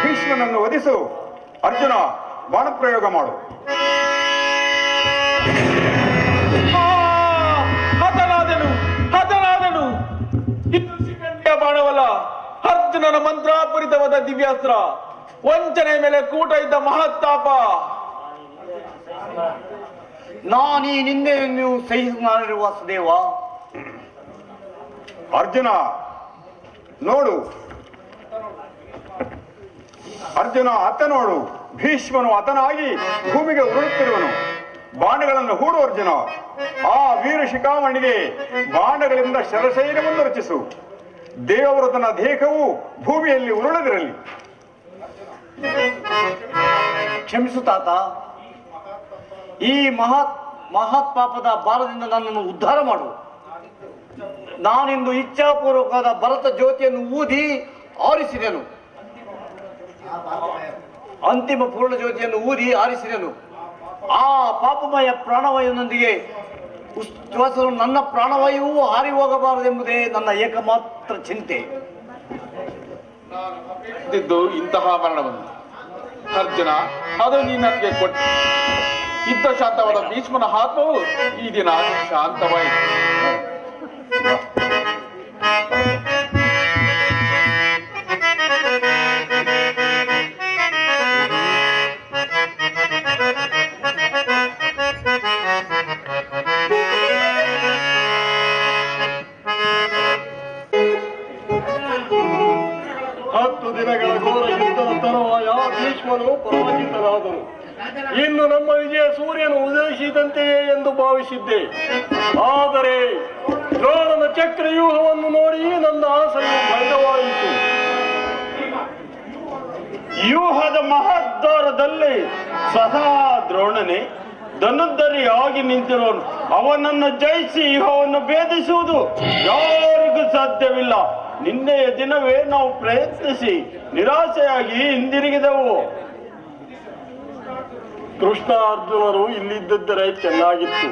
ಭೀಷ್ಮನನ್ನು ವಧಿಸು. ಅರ್ಜುನ, ಬಾಣಪ್ರಯೋಗ ಮಾಡು. ಹತನಾದನು. ಇದು ಶಿಖಂಡಿಯ ಬಾಣವಲ್ಲ, ಅರ್ಜುನನ ಮಂತ್ರಾಪೂರಿತವಾದ ದಿವ್ಯಾಸ್ತ್ರ. ವಂಚನೆ ಮೇಲೆ ಕೂಟ ಇದ್ದ ಮಹತ್ತಾಪ. ನಾನೀ ನಿಂದೆಯನ್ನು ಸಹಿಸಲಾರಿರುವ ವಾಸುದೇವ. ಅರ್ಜುನ ನೋಡು, ಅರ್ಜುನ ಅತ್ತ ನೋಡು. ಭೀಷ್ಮನು ಅತನಾಗಿ ಭೂಮಿಗೆ ಉರುಳುತ್ತಿರುವನು. ಬಾಣಗಳನ್ನು ಹೂಡು ಅರ್ಜುನ. ಆ ವೀರ ಶಿಖಾಮಣಿಗೆ ಬಾಣಗಳಿಂದ ಶರಶೈಲವನ್ನು ರಚಿಸು. ದೇವವ್ರತನ ದೇಹವು ಭೂಮಿಯಲ್ಲಿ ಉರುಳದಿರಲಿ. ಕ್ಷಮಿಸು ತಾತ. ಈ ಮಹತ್ ಪಾಪದ ಭಾರದಿಂದ ನನ್ನನ್ನು ಉದ್ಧಾರ ಮಾಡು. ನಾನಿಂದು ಇಚ್ಛಾಪೂರ್ವಕವಾದ ಭರತ ಜ್ಯೋತಿಯನ್ನು ಊದಿ ಆರಿಸಿದೆನು. ಅಂತಿಮ ಪೂರ್ಣ ಜ್ಯೋತಿಯನ್ನು ಊದಿ ಆರಿಸಿದೆನು. ಆ ಪಾಪಮಯ ಪ್ರಾಣವಾಯುವಿನೊಂದಿಗೆ ಉಚ್ಛ್ವಾಸವು ನನ್ನ ಪ್ರಾಣವಾಯುವು ಹಾರಿ ಹೋಗಬಾರದೆಂಬುದೇ ನನ್ನ ಏಕಮಾತ್ರ ಚಿಂತೆ. ಇಂತಹ ಮರಣವನ್ನು ಅರ್ಜುನ, ಅದು ನೀ ನನಗೆ ಕೊಟ್ಟು ಇದ್ದ ಶಾಂತವಾದ ಭೀಷ್ಮನ ಆತ್ಮವು ಈ ದಿನ ಶಾಂತವಾಯಿತು. ದಿನಗಳ ಘೋರ ಯುದ್ಧದ ತರುವಾಯ ಭೀಷ್ಮನು ಪರಾಜಿತನಾದನು. ಇನ್ನು ನಮ್ಮ ವಿಜಯ ಸೂರ್ಯನು ಉದಯಿಸಿದಂತೆಯೇ ಎಂದು ಭಾವಿಸಿದ್ದೆ. ಆದರೆ ದ್ರೋಣನ ಚಕ್ರವ್ಯೂಹವನ್ನು ನೋಡಿ ನನ್ನ ಆಸೆಯು ಭಂಗವಾಯಿತು. ವ್ಯೂಹದ ಮಹದ್ವಾರದಲ್ಲಿ ಸದಾ ದ್ರೋಣನೆ ಧನುರ್ಧರಿಯಾಗಿ ನಿಂತಿರೋನು. ಅವನನ್ನು ಜಯಿಸಿ ಇಹವನ್ನು ಭೇದಿಸುವುದು ಯಾರಿಗೂ ಸಾಧ್ಯವಿಲ್ಲ. ನಿನ್ನೆಯ ದಿನವೇ ನಾವು ಪ್ರಯತ್ನಿಸಿ ನಿರಾಸೆಯಾಗಿ ಹಿಂದಿರುಗಿದೆವು. ಕೃಷ್ಣ ಅರ್ಜುನರು ಇಲ್ಲಿದ್ದರೆ ಚೆನ್ನಾಗಿತ್ತು.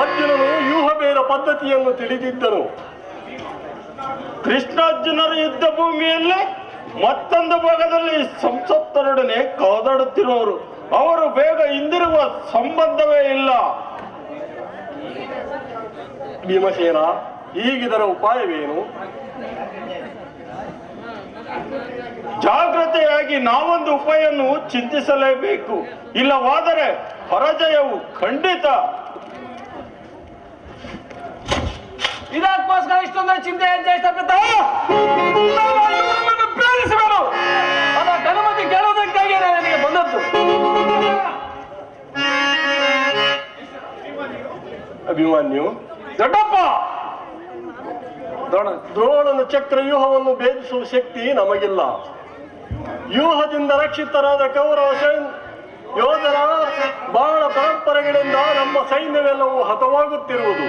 ಅರ್ಜುನನು ವ್ಯೂಹಭೇದ ಪದ್ಧತಿಯನ್ನು ತಿಳಿದಿದ್ದನು. ಕೃಷ್ಣಾರ್ಜುನರ ಯುದ್ಧ ಭೂಮಿಯಲ್ಲಿ ಮತ್ತೊಂದು ಭಾಗದಲ್ಲಿ ಸಂಸತ್ತರೊಡನೆ ಕಾದಾಡುತ್ತಿರುವವರು. ಅವರು ಬೇಗ ಹಿಂದಿರುವ ಸಂಬಂಧವೇ ಇಲ್ಲ. ಭೀಮಸೇನ, ಈಗಿದರ ಉಪಾಯವೇನು? ಜಾಗ್ರತೆಯಾಗಿ ನಾವೊಂದು ಉಪಾಯವನ್ನು ಚಿಂತಿಸಲೇಬೇಕು. ಇಲ್ಲವಾದರೆ ಪರಾಜಯವು ಖಂಡಿತ. ಇದಕ್ಕೋಸ್ಕರ ಇಷ್ಟೊಂದು ಚಿಂತೆ ಪ್ರೇರಿಸಬೇಕು. ಅದಕ್ಕೆ ಅನುಮತಿ ಕೇಳುವುದಕ್ಕಾಗಿ ನನಗೆ ಬಂದದ್ದು. ಅಭಿಮನ್ಯು, ದೊಡ್ಡಪ್ಪ, ದ್ರೋಣನ ಚಕ್ರ ವ್ಯೂಹವನ್ನು ಭೇದಿಸುವ ಶಕ್ತಿ ನಮಗಿಲ್ಲ. ವ್ಯೂಹದಿಂದ ರಕ್ಷಿತರಾದ ಕೌರವ ಯೋಧರ ಬಾಣ ಪರಂಪರೆಗಳಿಂದ ನಮ್ಮ ಸೈನ್ಯವೆಲ್ಲವೂ ಹತವಾಗುತ್ತಿರುವುದು.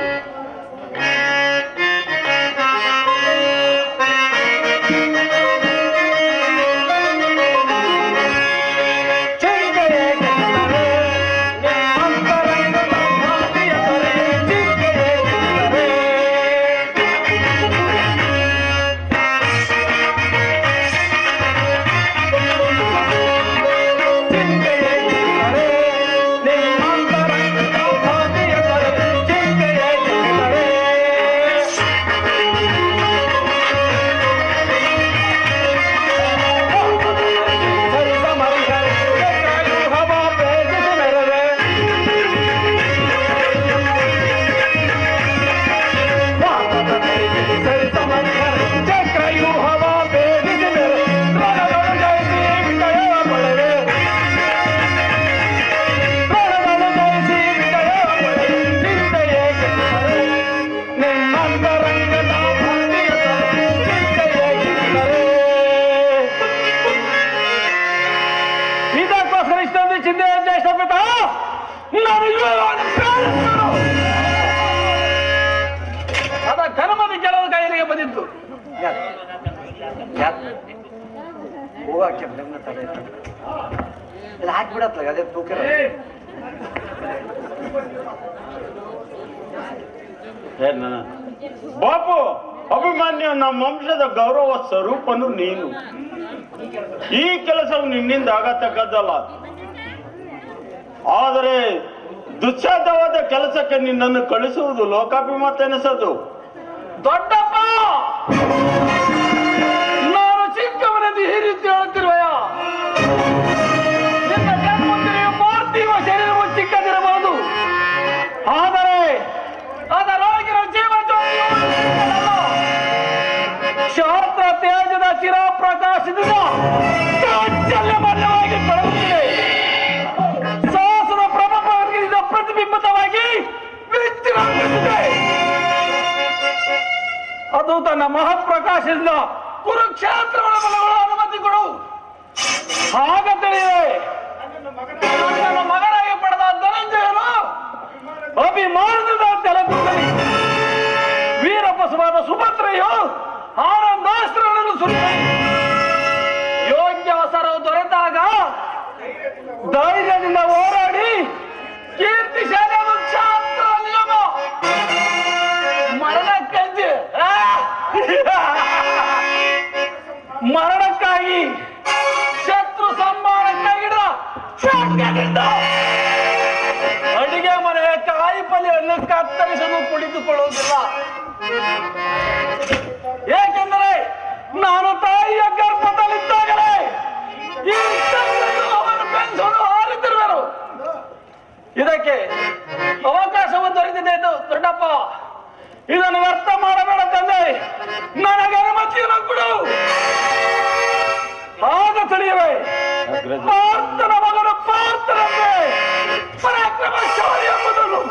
ಅದಕ್ಕೆ ಅನುಮತಿ ಕೆಲವು ಕೈಲಿಗೆ ಬಂದಿತ್ತು. ಹೋಗಕ್ಕೆ ಹಾಕ್ಬಿಡತ್ಲ ಅದೇ ತೂಕ. ಬಾಪು, ಅಭಿಮಾನ್ಯ ನಮ್ಮ ವಂಶದ ಗೌರವ ಸ್ವರೂಪನು ನೀನು. ಈ ಕೆಲಸವು ನಿನ್ನಿಂದ ಆಗತಕ್ಕದ್ದಲ್ಲ. ಆದರೆ ದುಶ್ಸಾಧ್ಯವಾದ ಕೆಲಸಕ್ಕೆ ನಿನ್ನನ್ನು ಕಳಿಸುವುದು ಲೋಕಾಭಿಮತ ಎನಿಸದು. ದೊಡ್ಡಪ್ಪ, ನಾನು ಚಿಕ್ಕವನೆಂದು ಈ ರೀತಿ ಹೇಳುತ್ತಿರುವೆಯ? ನಿನ್ನ ಜನ್ಮಂದಿರಿಯ ಪಾರ್ಥಿವ ಶರೀರವು ಚಿಕ್ಕದಿರಬಹುದು, ಆದರೆ ಅದರೊಳಗಿನ ಜೀವ ಶಾಸ್ತ್ರ ತೇಜದ ಚಿರಪ್ರಕಾಶದಿಂದ ಚಾಂಚಲ್ಯಮಯವಾಗಿ ಬೆಳಗುತ್ತಿದೆ. ಸಾಹಸದ ಪ್ರಭಾವದಿಂದ ಪ್ರತಿಬಿಂಬಿತವಾಗಿ ವಿಜೃಂಭಿಸುತ್ತಿದೆ. ಅದು ತನ್ನ ಮಹತ್ಪ್ರಕಾಶದಿಂದ ಕುರುಕ್ಷೇತ್ರಗಳ ಬಲಗಳು ಅನುಮತಿ ಕೊಡು. ಆಗ ತಿಳಿಯಿದೆ, ನನ್ನ ಮಗನಾಗಿ ಪಡೆದ ಧನಂಜಯನು ಅಭಿಮಾನದ ತೆಲಂಗದಲ್ಲಿ ವೀರಪಸುವಾದ ಸುಭದ್ರೆಯು ಆನಂದಾಸ್ತ್ರಗಳನ್ನು ಸುರಿದ ಯೋಗ್ಯ ಅವಸರವು ದೊರೆತಾಗ ಧೈರ್ಯದಿಂದ ಹೋರಾಡಿ ಕೀರ್ತಿ ಶಾಲೆ ಕ್ಷಾತ್ರ ನಿಯಮ ಮರಣಕ್ಕಾಗಿ ಶತ್ರು ಸಂಹಾರಕ್ಕಾಗಿಡ ಅಡಿಗೆ ಮನೆಯ ಕಾಯಿ ಪಲ್ಯವನ್ನು ಕತ್ತರಿಸಲು ಕುಳಿತುಕೊಳ್ಳುವುದಿಲ್ಲ. ಏಕೆಂದರೆ ನಾನು ತಾಯಿಯ ಗರ್ಭದಲ್ಲಿದ್ದಾಗಲೇ ಈ ಅವನು ಬೆಂಸಲು ಹಾರುತ್ತಿರುವರು. ಇದಕ್ಕೆ ಅವಕಾಶವನ್ನು ದೊರೆತಿದೆ ದೊಡ್ಡಪ್ಪ. ಇದನ್ನು ವ್ಯರ್ಥ ಮಾಡಬೇಡ ತಂದೆ, ನನಗೆ ಅನುಮತಿಯನ್ನು ಕೊಡು. ಆಗ ತಿಳಿಯುವೆ ಪಾರ್ಥನ ಮಗನ ಪಾರ್ಥನಂತೆ ಪರಾಕ್ರಮಶಾಲಿ ಎಂಬುದನ್ನು.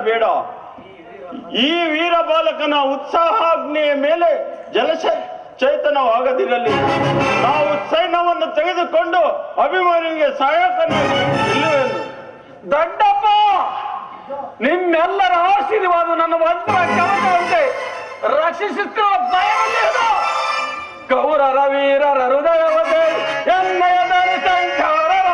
ಬೇಡ. ಈ ವೀರ ಬಾಲಕನ ಉತ್ಸಾಹಾಗ್ನೆಯ ಮೇಲೆ ಚೈತನ್ಯವಾಗದಿರಲಿ. ನಾವು ಸೈನ್ಯವನ್ನು ತೆಗೆದುಕೊಂಡು ಅಭಿಮಾನಿಗೆ ಸಹಾಯಕನಾಗಿ ನಿಲ್ಲುವೆನು. ದೊಡ್ಡಪ್ಪ, ನಿಮ್ಮೆಲ್ಲರ ಆಶೀರ್ವಾದ ನನ್ನ ವಜ್ರ ಕವಚವಂತೆ ರಕ್ಷಿಸುತ್ತಿರುವ ಭಯವನ್ನೇನು ಕೌರರ ವೀರರ ಹೃದಯವೇ ಎನ್ನಯ ಸಂಚಾರರವ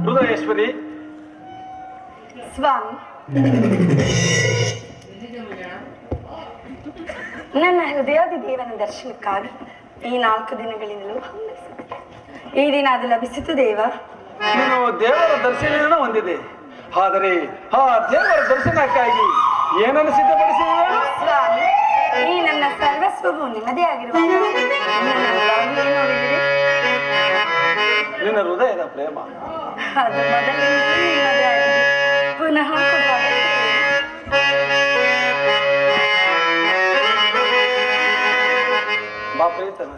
ಹೃದಯೇಶ್ವರಿ. ಸ್ವಾಮಿ, ನನ್ನ ಹೃದಯಾದಿ ದೇವನ ದರ್ಶನಕ್ಕಾಗಿ ಈ 4 ದಿನಗಳಿಂದಲೂ ಹಂಬಲಿಸುತ್ತಿದ್ದೆ. ಈ ದಿನ ಅದು ಲಭಿಸಿತು ದೇವ. ನೀನು ದೇವರ ದರ್ಶನ ಹೊಂದಿದೆ, ಆದರೆ ಆ ದೇವರ ದರ್ಶನಕ್ಕಾಗಿ ಏನನ್ನು ಸಿದ್ಧಪಡಿಸಿದ? ಸ್ವಾಮಿ, ಈ ನನ್ನ ಸರ್ವಸ್ವವು ನಿಮ್ಮದೇ ಆಗಿರುವ ನಿನ್ನ ಹೃದಯದ ಪ್ರೇಮ ಅದು ಮೊದಲಿನಿಂದಲೂ ನಿಮ್ಮದೇ ಆಗಿದೆ. ಪುನಃ ಕೊಡುವಾಗ ಬಾ ಪ್ರೀತನ.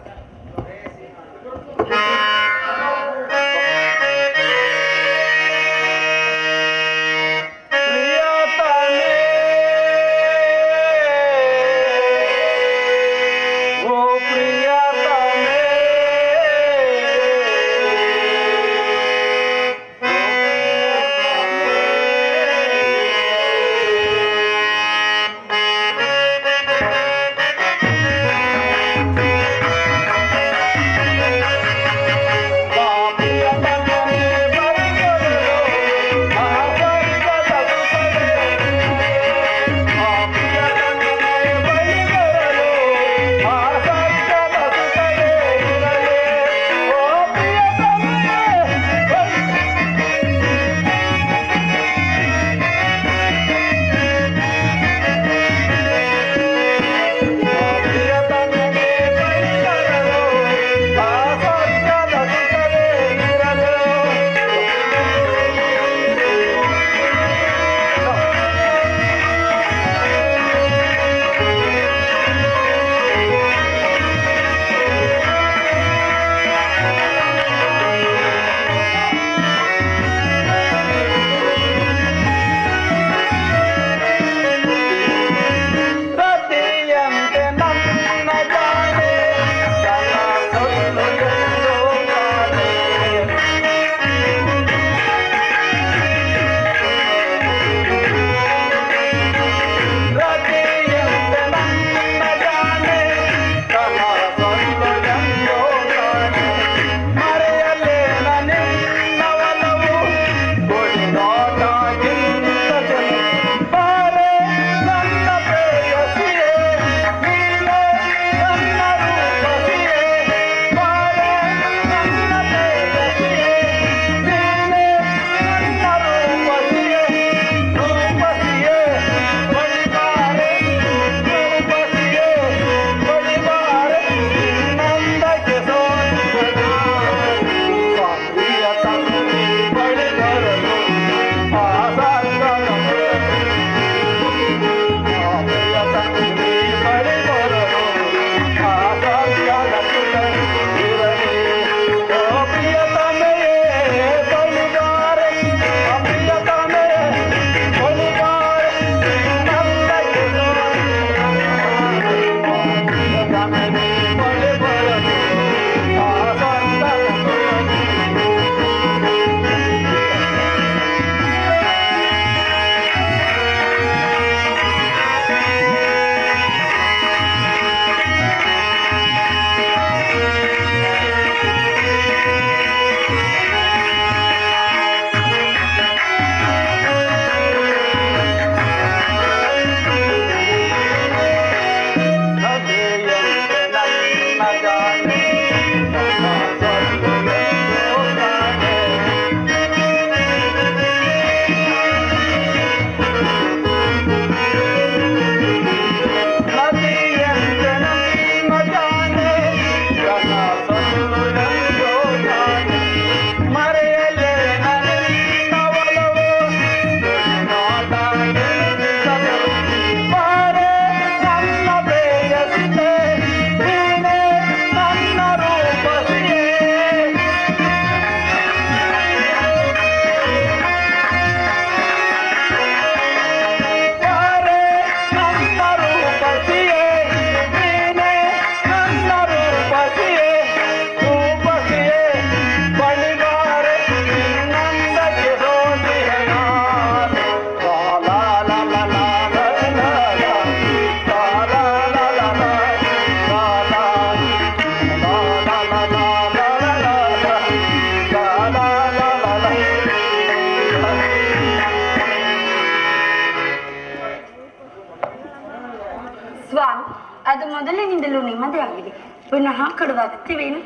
ಸ್ವಾಮಿ, ಅದು ಮೊದಲಿನಿಂದಲೂ ನಿಮ್ಮದೇ ಆಗಿದೆ. ಪುನಃ ಕೊಡುವ ಅಗತ್ಯವೇನು?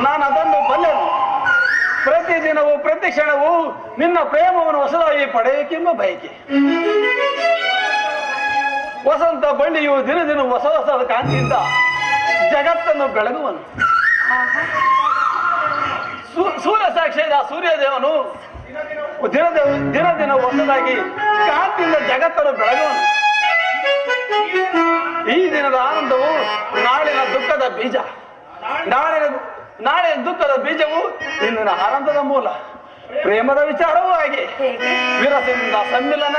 ನಾನು ಅದನ್ನು ಬಲ್ಲೆನು. ಪ್ರತಿದಿನವೂ ಪ್ರತಿ ಕ್ಷಣವೂ ನಿನ್ನ ಪ್ರೇಮವನ್ನು ಹೊಸದಾಗಿ ಪಡೆಯಬೇಕೆಂಬ ಬಯಕೆ. ವಸಂತ ಬಳ್ಳಿಯು ದಿನ ದಿನ ಹೊಸ ಹೊಸದ ಕಾಂತಿಯಿಂದ ಜಗತ್ತನ್ನು ಬೆಳಗುವನು. ಸೂರ್ಯ ಸಾಕ್ಷಿಯಾದ ಸೂರ್ಯದೇವನು ದಿನ ದಿನ ಹೊಸದಾಗಿ ಕಾಂತಿಯಿಂದ ಜಗತ್ತನ್ನು ಬೆಳಗುವನು. ಈ ದಿನದ ಆನಂದವು ನಾಳಿನ ದುಃಖದ ಬೀಜ, ನಾಳಿನ ದುಃಖದ ಬೀಜವು ಇಂದಿನ ಆನಂದದ ಮೂಲ. ಪ್ರೇಮದ ವಿಚಾರವೂ ಹಾಗೆ. ವಿರಸದಿಂದ ಸಮ್ಮಿಲನ,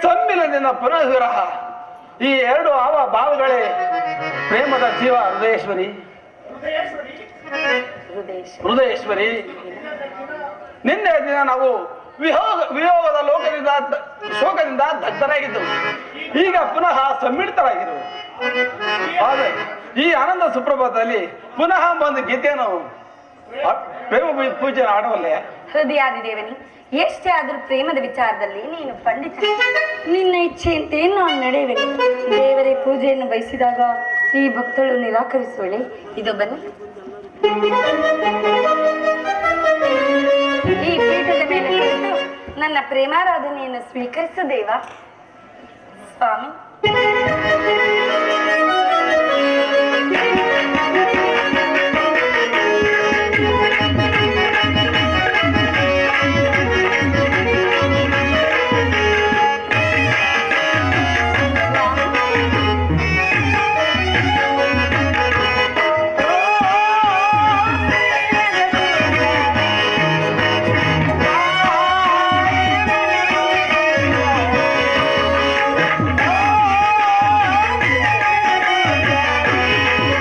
ಸಮ್ಮಿಲನದಿಂದ ಪುನಃ ವಿರಹ. ಈ ಎರಡು ಭಾವಗಳೇ ಪ್ರೇಮದ ಜೀವ. ಹೃದಯೇಶ್ವರಿ, ನಿನ್ನೆ ದಿನ ನಾವು ವಿಯೋಗದ ಶೋಕದಿಂದ ದಗ್ಧರಾಗಿದ್ದೆವು. ಈಗ ಪುನಃ ಸಮ್ಮಿಳಿತರಾಗಿದ್ದೆವು. ಆದರೆ ಈ ಆನಂದ ಸುಪ್ರಭಾತದಲ್ಲಿ ಪುನಃ ಒಂದು ಗೀತೆಯನ್ನು ಪ್ರೇಮ ಪೂಜೆ ಆಡವಲ್ಲೇ? ಹೃದಯಾದಿದೇವನಿ, ಎಷ್ಟೇ ಆದರೂ ಪ್ರೇಮದ ವಿಚಾರದಲ್ಲಿ ನೀನು ಪಂಡಿತ. ನಿನ್ನ ಇಚ್ಛೆಯಂತೆ ನಾನು ನಡೆಯುವೆನು. ದೇವರೇ ಪೂಜೆಯನ್ನು ಬಯಸಿದಾಗ ಈ ಭಕ್ತಳು ನಿರಾಕರಿಸುವಳೆ. ಇದು ಬನ್ನಿ, ಈ ಪೀಠದ ಮೇಲೆ ಕುಳಿತು ನನ್ನ ಪ್ರೇಮಾರಾಧನೆಯನ್ನು ಸ್ವೀಕರಿಸು ದೇವ. ಸ್ವಾಮಿ,